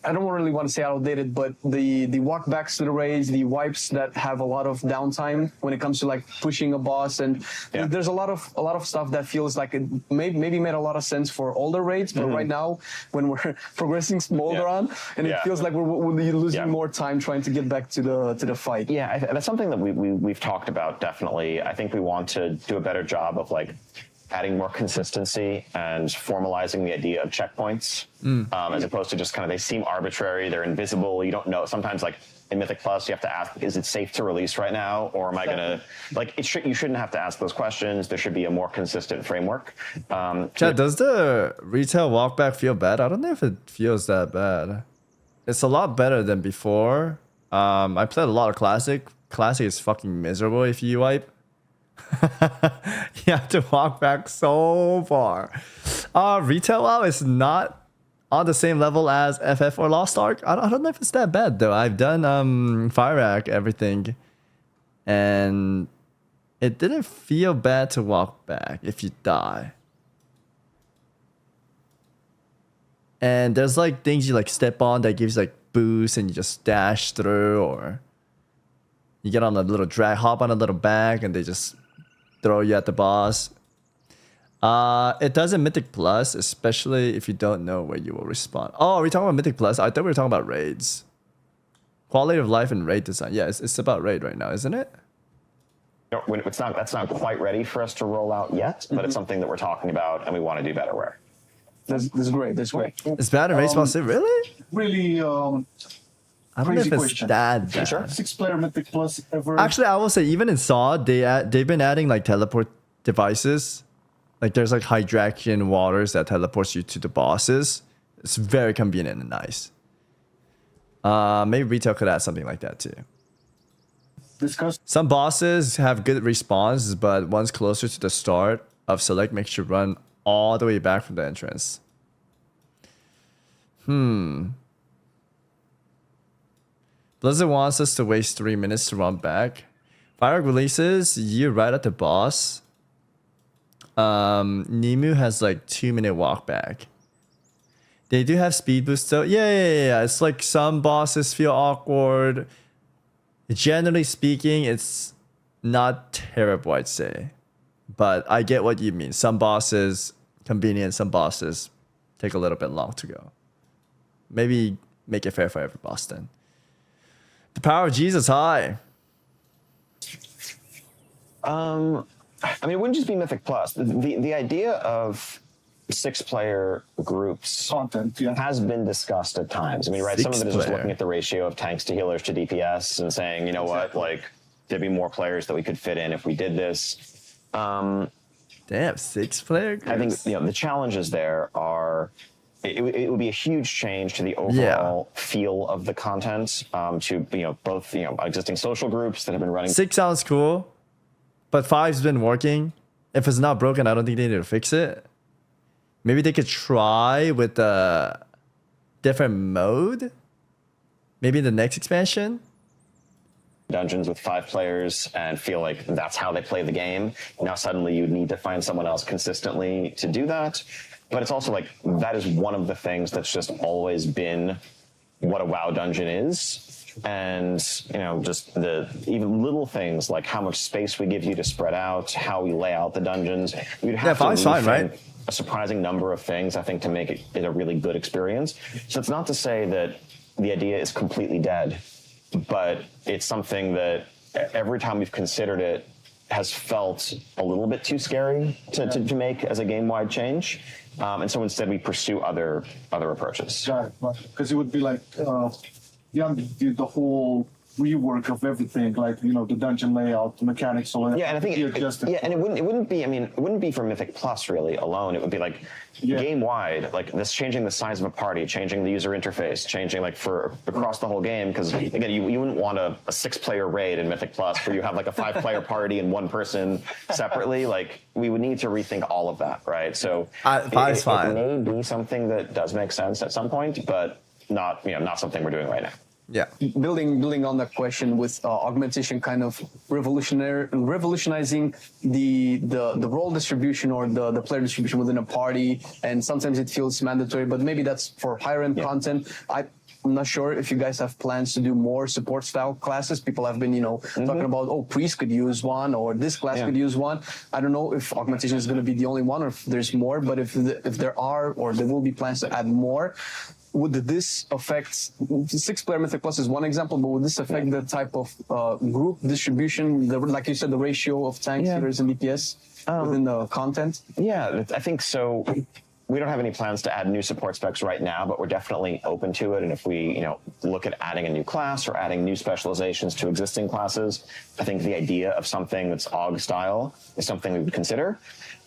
I don't really want to say outdated, but the walkbacks to the raids, the wipes that have a lot of downtime when it comes to like pushing a boss, and there's a lot of stuff that feels like it maybe made a lot of sense for older raids, but right now when we're progressing Smolder on, and it feels like we're losing more time trying to get back to the fight. Yeah, that's something that we've talked about definitely. I think we want to do a better job of like adding more consistency and formalizing the idea of checkpoints, as opposed to just kind of, they seem arbitrary, they're invisible, you don't know. Sometimes like in Mythic Plus, you have to ask, is it safe to release right now? Or am I gonna, like, you shouldn't have to ask those questions. There should be a more consistent framework. Chad, does the retail walkback feel bad? I don't know if it feels that bad. It's a lot better than before. I played a lot of Classic. Classic is fucking miserable if you wipe. You have to walk back so far. Retail WoW is not on the same level as FF or Lost Ark. I don't know if it's that bad though. I've done Fire Rack, everything, and it didn't feel bad to walk back if you die. And there's like things you like step on that gives like boost and you just dash through, or you get on a little drag, hop on a little bag and they just throw you at the boss. It does in Mythic Plus, especially if you don't know where you will respawn. Oh, are we talking about Mythic Plus? I thought we were talking about raids. Quality of life and raid design. Yeah, it's about raid right now, isn't it? No, that's not quite ready for us to roll out yet, but it's something that we're talking about and we want to do better where. That's great. That's great. It's bad in raid spawn too, really? Really, I don't know Crazy if it's question. that bad. 6-player Mythic Plus ever? Actually, I will say even in SAW, they've been adding like teleport devices. Like there's like hydration waters that teleports you to the bosses. It's very convenient and nice. Maybe retail could add something like that too. Discuss. Some bosses have good response, but once closer to the start of select, makes you run all the way back from the entrance. Blizzard wants us to waste 3 minutes to run back. Firework releases you right at the boss. Nemu has like 2-minute walk back. They do have speed boost though. Yeah. It's like some bosses feel awkward. Generally speaking, it's not terrible, I'd say. But I get what you mean. Some bosses convenient, some bosses take a little bit long to go. Maybe make it fair for every boss then. The power of Jesus high. I mean, it wouldn't just be Mythic Plus. The idea of 6-player groups Content, yeah. has been discussed at times. I mean, right, some of it is just 6-player. looking at the ratio of tanks to healers to DPS and saying, you know what, like, there'd be more players that we could fit in if we did this. Damn, 6-player groups? I think, you know, the challenges there are, it would be a huge change to the overall feel of the content, to, you know, both, you know, existing social groups that have been running. 6 sounds cool, but 5's been working. If it's not broken, I don't think they need to fix it. Maybe they could try with a different mode. Maybe in the next expansion. Dungeons with 5 players and feel like that's how they play the game. Now suddenly you'd need to find someone else consistently to do that. But it's also like, that is one of the things that's just always been what a WoW dungeon is. And, you know, just the even little things like how much space we give you to spread out, how we lay out the dungeons. You'd have to five's fine, rethink right? a surprising number of things, I think, to make it a really good experience. So it's not to say that the idea is completely dead, but it's something that every time we've considered it has felt a little bit too scary to make as a game-wide change. And so instead we pursue other approaches. Got it. Because it would be like, the whole rework of everything, like, you know, the dungeon layout, the mechanics, all that. Yeah, and I think and it wouldn't be. I mean, it wouldn't be for Mythic Plus really alone. It would be like game wide, like this, changing the size of a party, changing the user interface, changing like for across the whole game. Because again, you wouldn't want a 6-player raid in Mythic Plus where you have like a 5-player party and one person separately. Like we would need to rethink all of that, right? So five's fine. It may be something that does make sense at some point, but not something we're doing right now. Yeah. Building on that question with augmentation kind of revolutionizing the role distribution or the player distribution within a party, and sometimes it feels mandatory, but maybe that's for higher end content. I'm not sure if you guys have plans to do more support style classes. People have been, talking about, priest could use one, or this class could use one. I don't know if augmentation is going to be the only one or if there's more, but if there are, or there will be plans to add more, would this affect 6-player Mythic Plus is one example, but would this affect the type of group distribution, like you said, the ratio of tanks, healers, and DPS within the content? Yeah, I think so. We don't have any plans to add new support specs right now, but we're definitely open to it. And if we, look at adding a new class or adding new specializations to existing classes, I think the idea of something that's AUG style is something we would consider.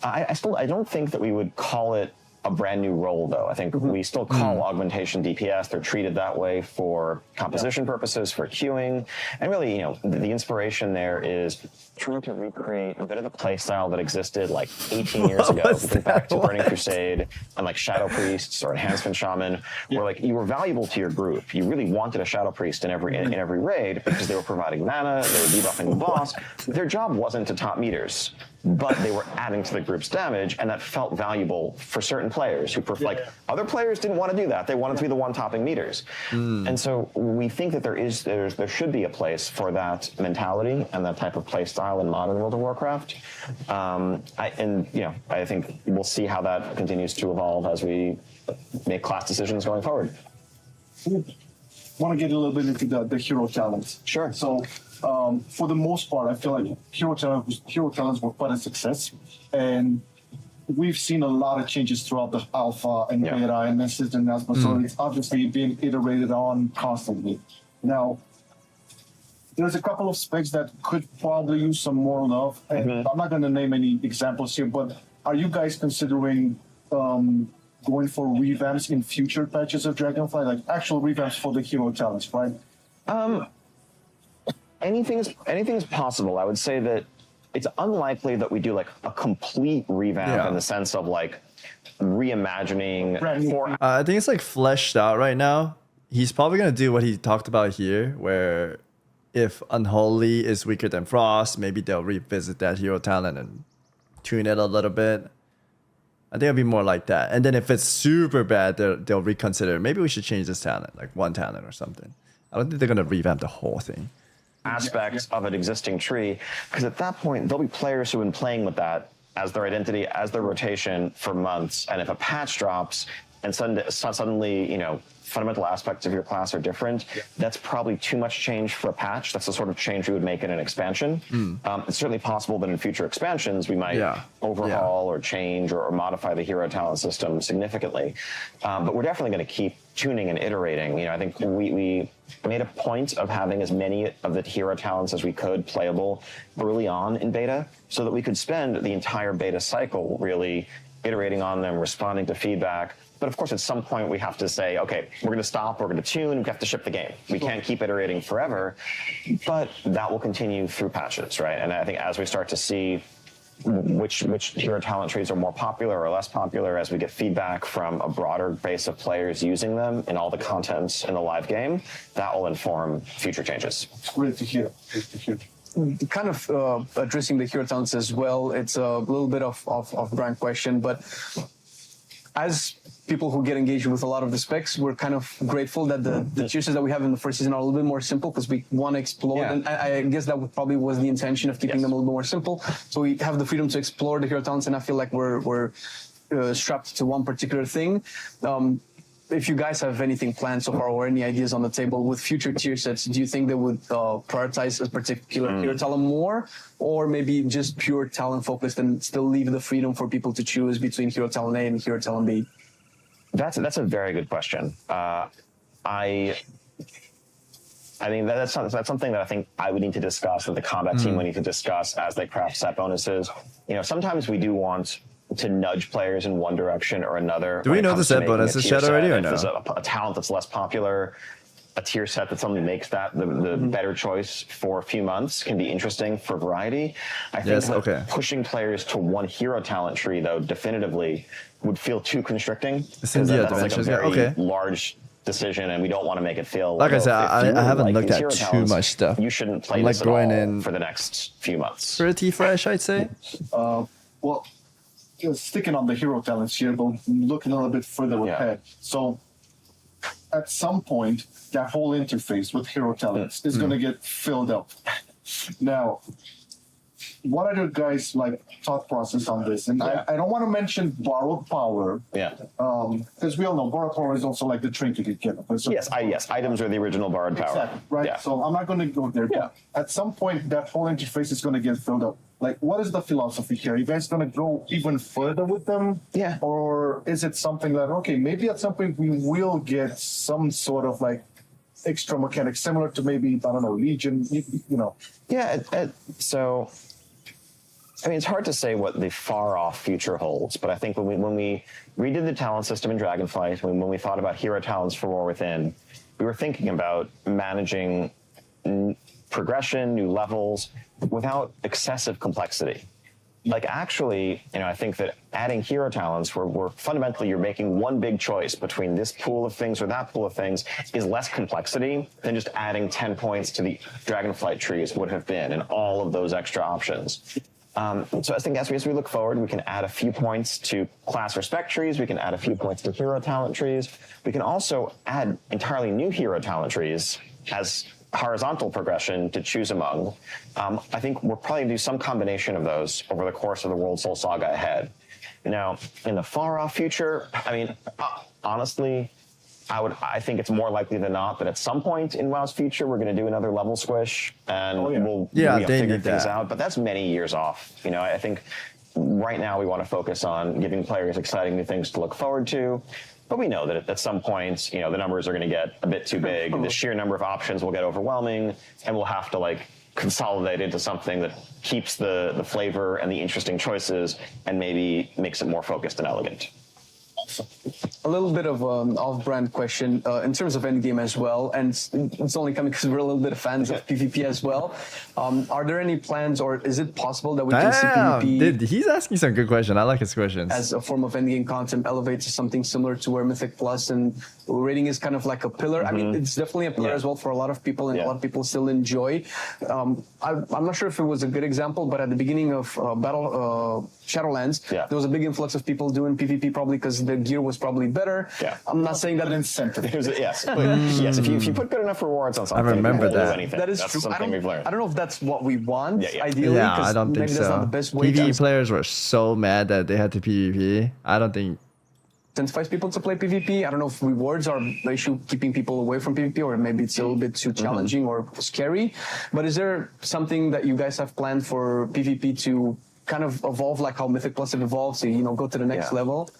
I don't think that we would call it a brand new role, though. I think we still call augmentation DPS. They're treated that way for composition purposes, for queuing. And really, the inspiration there is trying to recreate a bit of the play style that existed like 18 years ago. We think back to Burning Crusade and like Shadow Priests or Enhancement Shaman, where like you were valuable to your group. You really wanted a Shadow Priest in every raid because they were providing mana, they were debuffing the boss. Their job wasn't to top meters, but they were adding to the group's damage, and that felt valuable for certain players who other players didn't want to do that. They wanted to be the one topping meters. And so we think that there should be a place for that mentality and that type of play style in modern World of Warcraft. I think we'll see how that continues to evolve as we make class decisions going forward. I want to get a little bit into the hero talents. Sure. So for the most part, I feel like hero talents were quite a success, and we've seen a lot of changes throughout the alpha and beta and message announcement. So it's obviously being iterated on constantly. Now, there's a couple of specs that could probably use some more love. And I'm not going to name any examples here, but are you guys considering going for revamps in future patches of Dragonflight, like actual revamps for the hero talents, right? Anything is possible. I would say that it's unlikely that we do like a complete revamp in the sense of like reimagining for I think it's like fleshed out right now. He's probably gonna do what he talked about here, where if Unholy is weaker than Frost, maybe they'll revisit that hero talent and tune it a little bit. I think it'll be more like that. And then if it's super bad, they'll reconsider. Maybe we should change this talent, like one talent or something. I don't think they're gonna revamp the whole thing. aspects of an existing tree, because at that point there'll be players who have been playing with that as their identity, as their rotation for months, and if a patch drops and suddenly, you know, fundamental aspects of your class are different, that's probably too much change for a patch. That's the sort of change we would make in an expansion. It's certainly possible that in future expansions we might overhaul or change or modify the hero talent system significantly. But we're definitely going to keep tuning and iterating. You know, I think we made a point of having as many of the hero talents as we could playable early on in beta, so that we could spend the entire beta cycle really iterating on them, responding to feedback. But of course, at some point, we have to say, okay, we're going to stop, we're going to tune, we have to ship the game. We can't keep iterating forever, but that will continue through patches, right? And I think as we start to see which hero talent trees are more popular or less popular, as we get feedback from a broader base of players using them in all the contents in the live game, that will inform future changes. It's great to hear. Great to hear. Kind of addressing the hero talents as well, it's a little bit of brand question, but as people who get engaged with a lot of the specs, we're kind of grateful that the tier sets that we have in the first season are a little bit more simple, because we want to explore, and I guess that probably was the intention of keeping them a little bit more simple. So we have the freedom to explore the hero talents, and I feel like we're strapped to one particular thing. If you guys have anything planned so far or any ideas on the table with future tier sets, do you think they would prioritize a particular hero talent more, or maybe just pure talent focused and still leave the freedom for people to choose between hero talent A and hero talent B? That's a very good question. I mean, that's something that I think I would need to discuss, that the combat team would need to discuss as they craft set bonuses. You know, sometimes we do want to nudge players in one direction or another. Do we know the set bonus is set already or no? If there's a talent that's less popular, a tier set that suddenly makes that the better choice for a few months can be interesting for variety. I think pushing players to one hero talent tree, though, definitively would feel too constricting. Since the that's like a very large decision, and we don't want to make it feel like I said, I haven't looked at too talents, much stuff. You shouldn't play like this at all in for the next few months. Pretty fresh, I'd say. Well, sticking on the hero talents here, but looking a little bit further ahead. So at some point, that whole interface with hero talents is going to get filled up. Now, what are your guys' thought process on this? And I don't want to mention borrowed power. Because we all know borrowed power is also like the trinket you get. So, yes, items are the original borrowed power. Exactly, right? Yeah. So I'm not going to go there. But at some point, that whole interface is going to get filled up. Like, what is the philosophy here? Are you guys going to go even further with them? Yeah. Or is it something that, okay, maybe at some point we will get some sort of extra mechanics similar to maybe, I don't know, Legion, you know? Yeah, so, I mean, it's hard to say what the far-off future holds, but I think when we redid the talent system in Dragonflight, when we thought about hero talents for War Within, we were thinking about managing progression, new levels, without excessive complexity. Like, actually, you know, I think that adding hero talents where fundamentally you're making one big choice between this pool of things or that pool of things is less complexity than just adding 10 points to the Dragonflight trees would have been, and all of those extra options. So I think as we look forward, we can add a few points to class respect trees. We can add a few points to hero talent trees. We can also add entirely new hero talent trees as horizontal progression to choose among. I think we're probably going to do some combination of those over the course of the World Soul Saga ahead. Now, in the far-off future, I mean, honestly, I think it's more likely than not that at some point in WoW's future, we're going to do another level squish, and we'll figure things out. But that's many years off. You know, I think right now we want to focus on giving players exciting new things to look forward to. But we know that at some point, the numbers are going to get a bit too big. The sheer number of options will get overwhelming, and we'll have to consolidate into something that keeps the flavor and the interesting choices and maybe makes it more focused and elegant. A little bit of an off-brand question in terms of endgame as well, and it's only coming because we're a little bit of fans of PvP as well. Are there any plans, or is it possible that we can see PvP? Dude, he's asking some good questions. I like his questions. As a form of endgame content, elevate to something similar to where Mythic Plus and rating is kind of like a pillar. I mean, it's definitely a pillar as well for a lot of people, and a lot of people still enjoy. I'm not sure if it was a good example, but at the beginning of Shadowlands, there was a big influx of people doing PvP, probably because the gear was probably better. I'm not saying that incentive. Yes, if you put good enough rewards on something, I remember that. That is that's true. something we've learned. I don't know if that's what we want, ideally. Yeah, I don't think maybe that's not the so. best way PvE to players were so mad that they had to PvP. I don't think. incentivize people to play PvP. I don't know if rewards are the issue keeping people away from PvP, or maybe it's a little bit too challenging or scary. But is there something that you guys have planned for PvP to kind of evolve like how Mythic Plus have evolved, so go to the next level?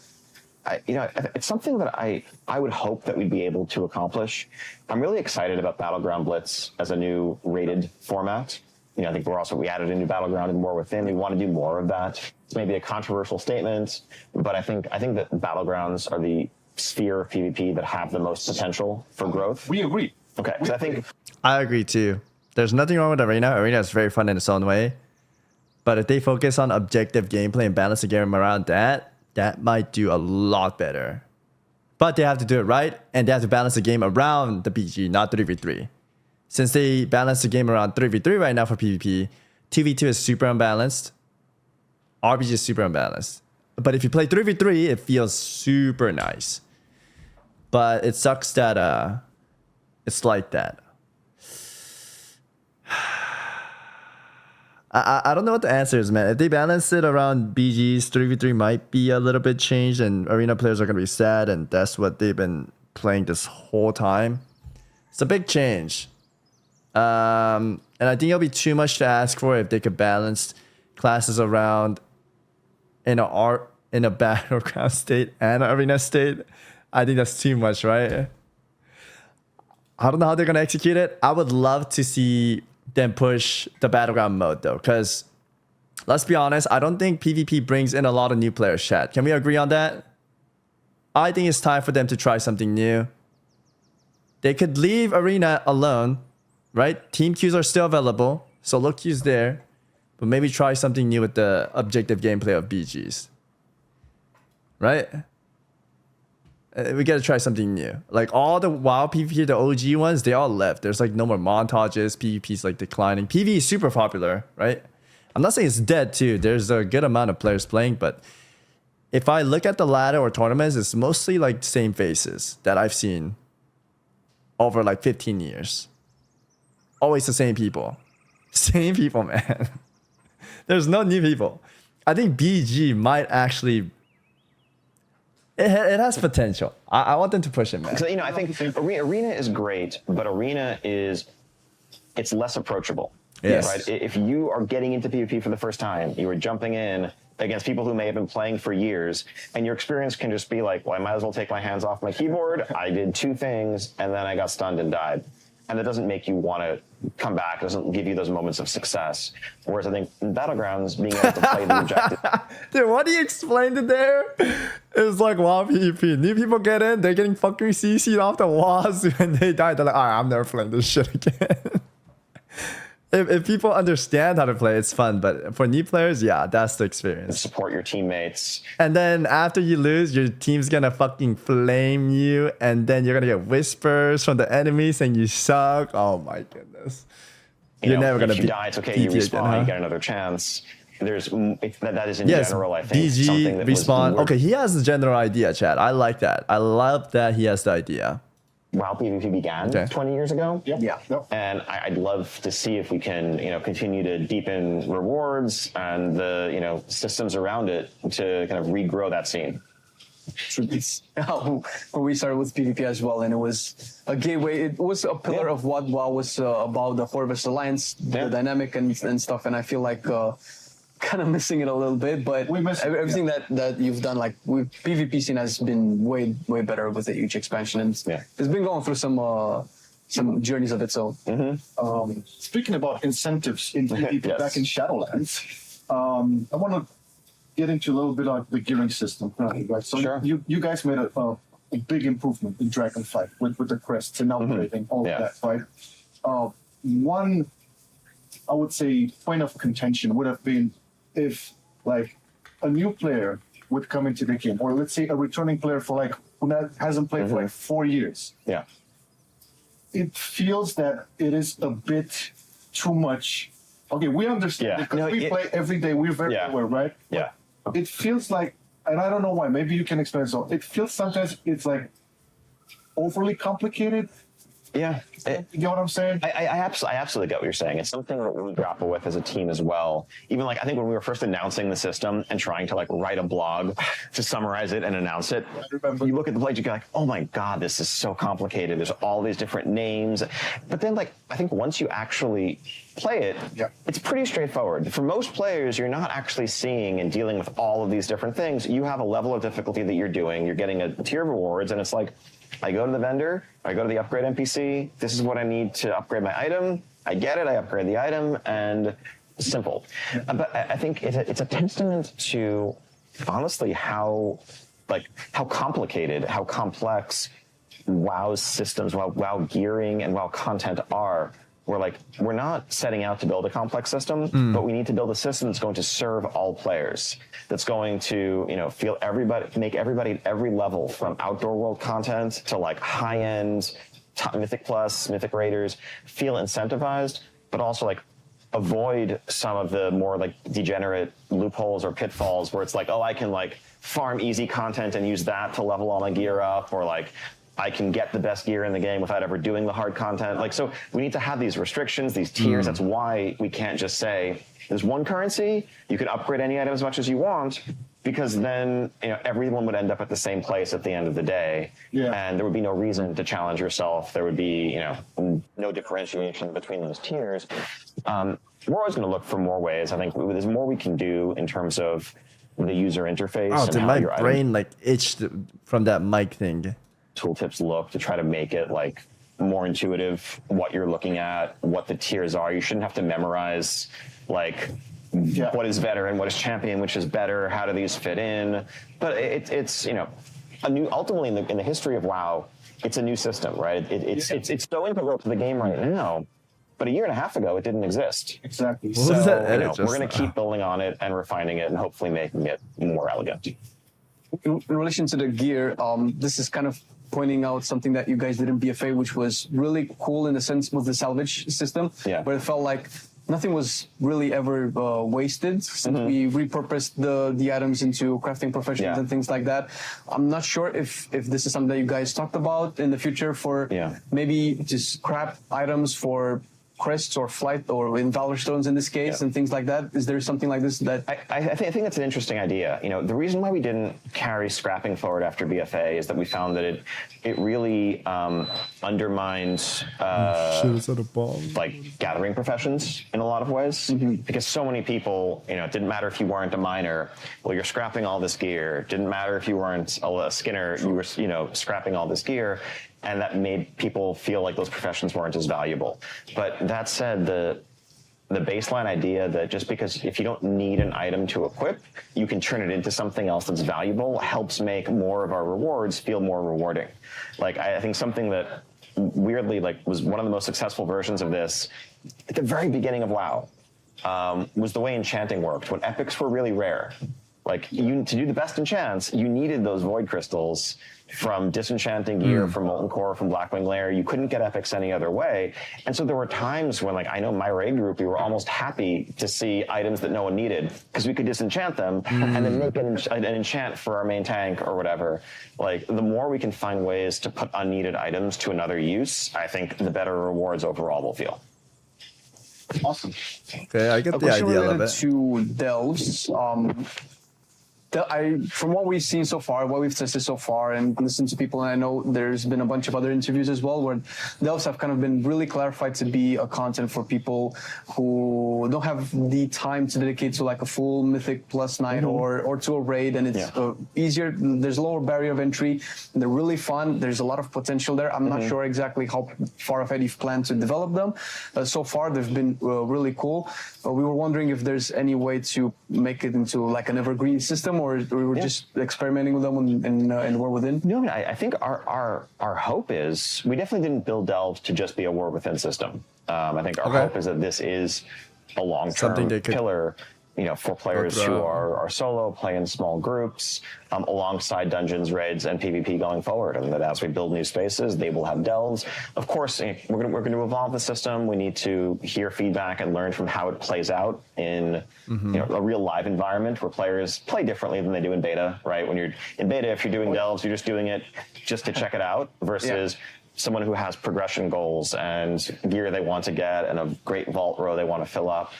It's something that I would hope that we'd be able to accomplish. I'm really excited about Battleground Blitz as a new rated format. I think we added a new Battleground and War Within. We want to do more of that. It's maybe a controversial statement, but I think that Battlegrounds are the sphere of PvP that have the most potential for growth. We agree. Okay, so I agree too. There's nothing wrong with Arena. Arena is very fun in its own way. But if they focus on objective gameplay and balance the game around that might do a lot better. But they have to do it right, and they have to balance the game around the BG, not 3v3. Since they balance the game around 3v3 right now for PvP, 2v2 is super unbalanced. RPG is super unbalanced. But if you play 3v3, it feels super nice. But it sucks that it's like that. I don't know what the answer is, man. If they balance it around BGs, 3v3 might be a little bit changed, and Arena players are going to be sad, and that's what they've been playing this whole time. It's a big change. And I think it'll be too much to ask for if they could balance classes around in a battleground state and arena state. I think that's too much, right? I don't know how they're going to execute it. I would love to see them push the battleground mode though, because let's be honest, I don't think PvP brings in a lot of new players, chat. Can we agree on that? I think it's time for them to try something new. They could leave Arena alone, right? Team queues are still available, solo queues there, but maybe try something new with the objective gameplay of BGs, right? We gotta try something new. Like all the WoW PvP, the OG ones, they all left. There's like no more montages. PvP's like declining. PvE is super popular, right? I'm not saying it's dead too. There's a good amount of players playing, but if I look at the ladder or tournaments, it's mostly like the same faces that I've seen over like 15 years. Always the same people. Same people, man. There's no new people. I think BG might actually... It has potential. I want them to push it, man. So, I think Arena is great, but Arena it's less approachable. Yes. Right? If you are getting into PvP for the first time, you are jumping in against people who may have been playing for years, and your experience can just be like, well, I might as well take my hands off my keyboard. I did 2 things, and then I got stunned and died. And that doesn't make you want to come back. It doesn't give you those moments of success. Whereas I think in Battlegrounds, being able to play the objective... Dude, what he explained it there is like WoW PvP. New people get in, they're getting fucking CC'd off the walls when they die. They're like, all right, I'm never playing this shit again. If people understand how to play, it's fun. But for new players, yeah, that's the experience. Support your teammates. And then after you lose, your team's gonna fucking flame you, and then you're gonna get whispers from the enemies saying you suck. Oh my goodness. You're never gonna if you die, it's okay. You respawn, you get another chance. That is in general, I think, BG, something that respawn. was Okay, he has the general idea, Chad. I like that. I love that he has the idea. WoW PvP began 20 years ago. Yep. And I'd love to see if we can, continue to deepen rewards and the, systems around it to kind of regrow that scene. We started with PvP as well, and it was a gateway. It was a pillar of what WoW was about, the Horvest Alliance, the dynamic and stuff. And I feel like kind of missing it a little bit, but We miss it, everything that you've done, like with PvP scene has been way better with the huge expansion, and it's been going through some journeys of its own. Speaking about incentives in PvP Yes. back in Shadowlands, I want to get into a little bit of the gearing system, right? So Sure. you guys made a big improvement in Dragonflight with the crests and upgrading all of that, right? One, I would say, point of contention would have been if like a new player would come into the game, or let's say a returning player for like who hasn't played for like 4 years. Yeah. It feels that it is a bit too much. Okay, we understand Yeah. because No, we play every day. We're very aware, right? Yeah. But it feels like, and I don't know why. Maybe you can explain. So it feels sometimes it's like overly complicated. Yeah. You get what I'm saying? I absolutely get what you're saying. It's something that we grapple with as a team as well. Even like I think when we were first announcing the system and trying to like write a blog to summarize it and announce it, you look at the page, you go like, oh my God, this is so complicated. There's all these different names. But then like I think once you actually play it, it's pretty straightforward. For most players, you're not actually seeing and dealing with all of these different things. You have a level of difficulty that you're doing. You're getting a tier of rewards, and it's like, I go to the vendor, I go to the upgrade NPC, this is what I need to upgrade my item, I get it, I upgrade the item, and it's simple. But I think it's a testament to, honestly, how complicated, how complex WoW's systems, WoW gearing and WoW content are. We're not setting out to build a complex system, but we need to build a system that's going to serve all players. That's going to, make everybody at every level, from outdoor world content to like high end Mythic Plus, Mythic Raiders, feel incentivized, but also like avoid some of the more like degenerate loopholes or pitfalls where it's like, oh, I can like farm easy content and use that to level all my gear up, or like I can get the best gear in the game without ever doing the hard content. Like, so we need to have these restrictions, these tiers. That's why we can't just say, there's one currency, you can upgrade any item as much as you want, because then everyone would end up at the same place at the end of the day, and there would be no reason to challenge yourself. There would be no differentiation between those tiers. We're always going to look for more ways. I think there's more we can do in terms of the user interface. Oh, and did how my your brain like itched from that mic thing? Tooltips look to try to make it like more intuitive, what you're looking at, what the tiers are. You shouldn't have to memorize like what is better and what is champion, which is better, how do these fit in. But it's a new, ultimately in the history of WoW, it's a new system, right? It's so integral to the game right now, but a year and a half ago it didn't exist. Exactly. So we're going to keep building on it and refining it and hopefully making it more elegant. In relation to the gear, this is kind of pointing out something that you guys did in BFA, which was really cool in the sense with the salvage system, where it felt like nothing was really ever wasted since we repurposed the items into crafting professions and things like that. I'm not sure if this is something that you guys talked about in the future for maybe just scrap items for crests or flight or in Valor Stones in this case and things like that. Is there something like this that I think that's an interesting idea. The reason why we didn't carry scrapping forward after BFA is that we found that it really undermines like gathering professions in a lot of ways, because so many people, it didn't matter if you weren't a miner, well, you're scrapping all this gear. It didn't matter if you weren't a skinner, you were scrapping all this gear. And that made people feel like those professions weren't as valuable. But that said, the baseline idea that just because if you don't need an item to equip, you can turn it into something else that's valuable helps make more of our rewards feel more rewarding. Like I think something that weirdly was one of the most successful versions of this at the very beginning of WoW was the way enchanting worked. When epics were really rare, to do the best enchants, you needed those void crystals from disenchanting gear, from Molten Core, from Blackwing Lair. You couldn't get epics any other way. And so there were times when, I know my raid group, we were almost happy to see items that no one needed because we could disenchant them and then make an enchant for our main tank or whatever. The more we can find ways to put unneeded items to another use, I think the better rewards overall will feel. Awesome. Okay, I get the idea of it. To delves, from what we've seen so far, what we've tested so far, and listened to people, and I know there's been a bunch of other interviews as well, where delves have kind of been really clarified to be a content for people who don't have the time to dedicate to like a full Mythic Plus night or to a raid, and it's easier. There's a lower barrier of entry. They're really fun. There's a lot of potential there. I'm not sure exactly how far ahead you've planned to develop them. So far, they've been really cool. We were wondering if there's any way to make it into like an evergreen system, or we were just experimenting with them and War Within. No, I mean, I think our hope is we definitely didn't build Delves to just be a War Within system. I think our hope is that this is a long-term pillar, you know, for players who are solo, play in small groups, alongside dungeons, raids, and PvP going forward. And that as we build new spaces, they will have delves. Of course, we're going to evolve the system. We need to hear feedback and learn from how it plays out in you know, a real live environment where players play differently than they do in beta, right? When you're in beta, if you're doing delves, you're just doing it just to check it out versus someone who has progression goals and gear they want to get and a great vault row they want to fill up.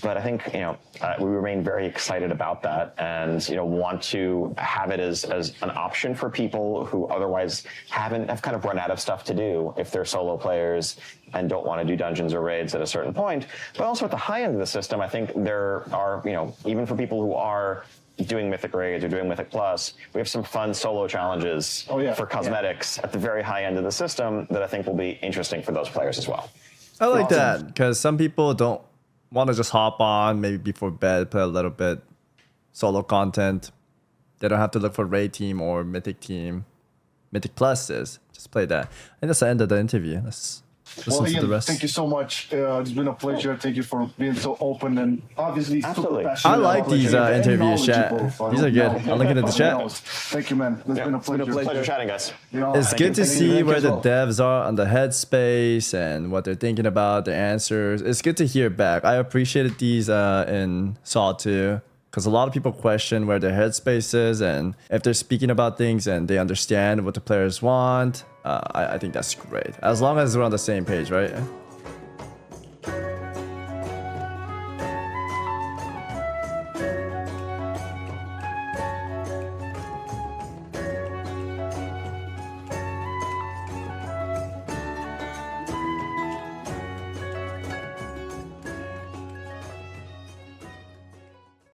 But I think, you know, we remain very excited about that, and, you know, want to have it as an option for people who otherwise have kind of run out of stuff to do if they're solo players and don't want to do dungeons or raids at a certain point. But also at the high end of the system, I think there are, you know, even for people who are doing Mythic Raids or doing Mythic Plus, we have some fun solo challenges for cosmetics at the very high end of the system that I think will be interesting for those players as well. I like that, because some people don't want to just hop on maybe before bed, play a little bit solo content. They don't have to look for raid team or mythic team. Mythic Pluses, just play that. And that's the end of the interview. Let's listen to the rest. Thank you so much. It's been a pleasure. Thank you for being so open and obviously super passionate. I like these interviews, chat. These are good. I'm looking at the chat. Thank you, man. It's been a pleasure. Pleasure chatting, guys. It's good to see where the devs are on the headspace and what they're thinking about, the answers. It's good to hear back. I appreciated these in Saw 2, because a lot of people question where their headspace is and if they're speaking about things and they understand what the players want. I think that's great. As long as we're on the same page, right?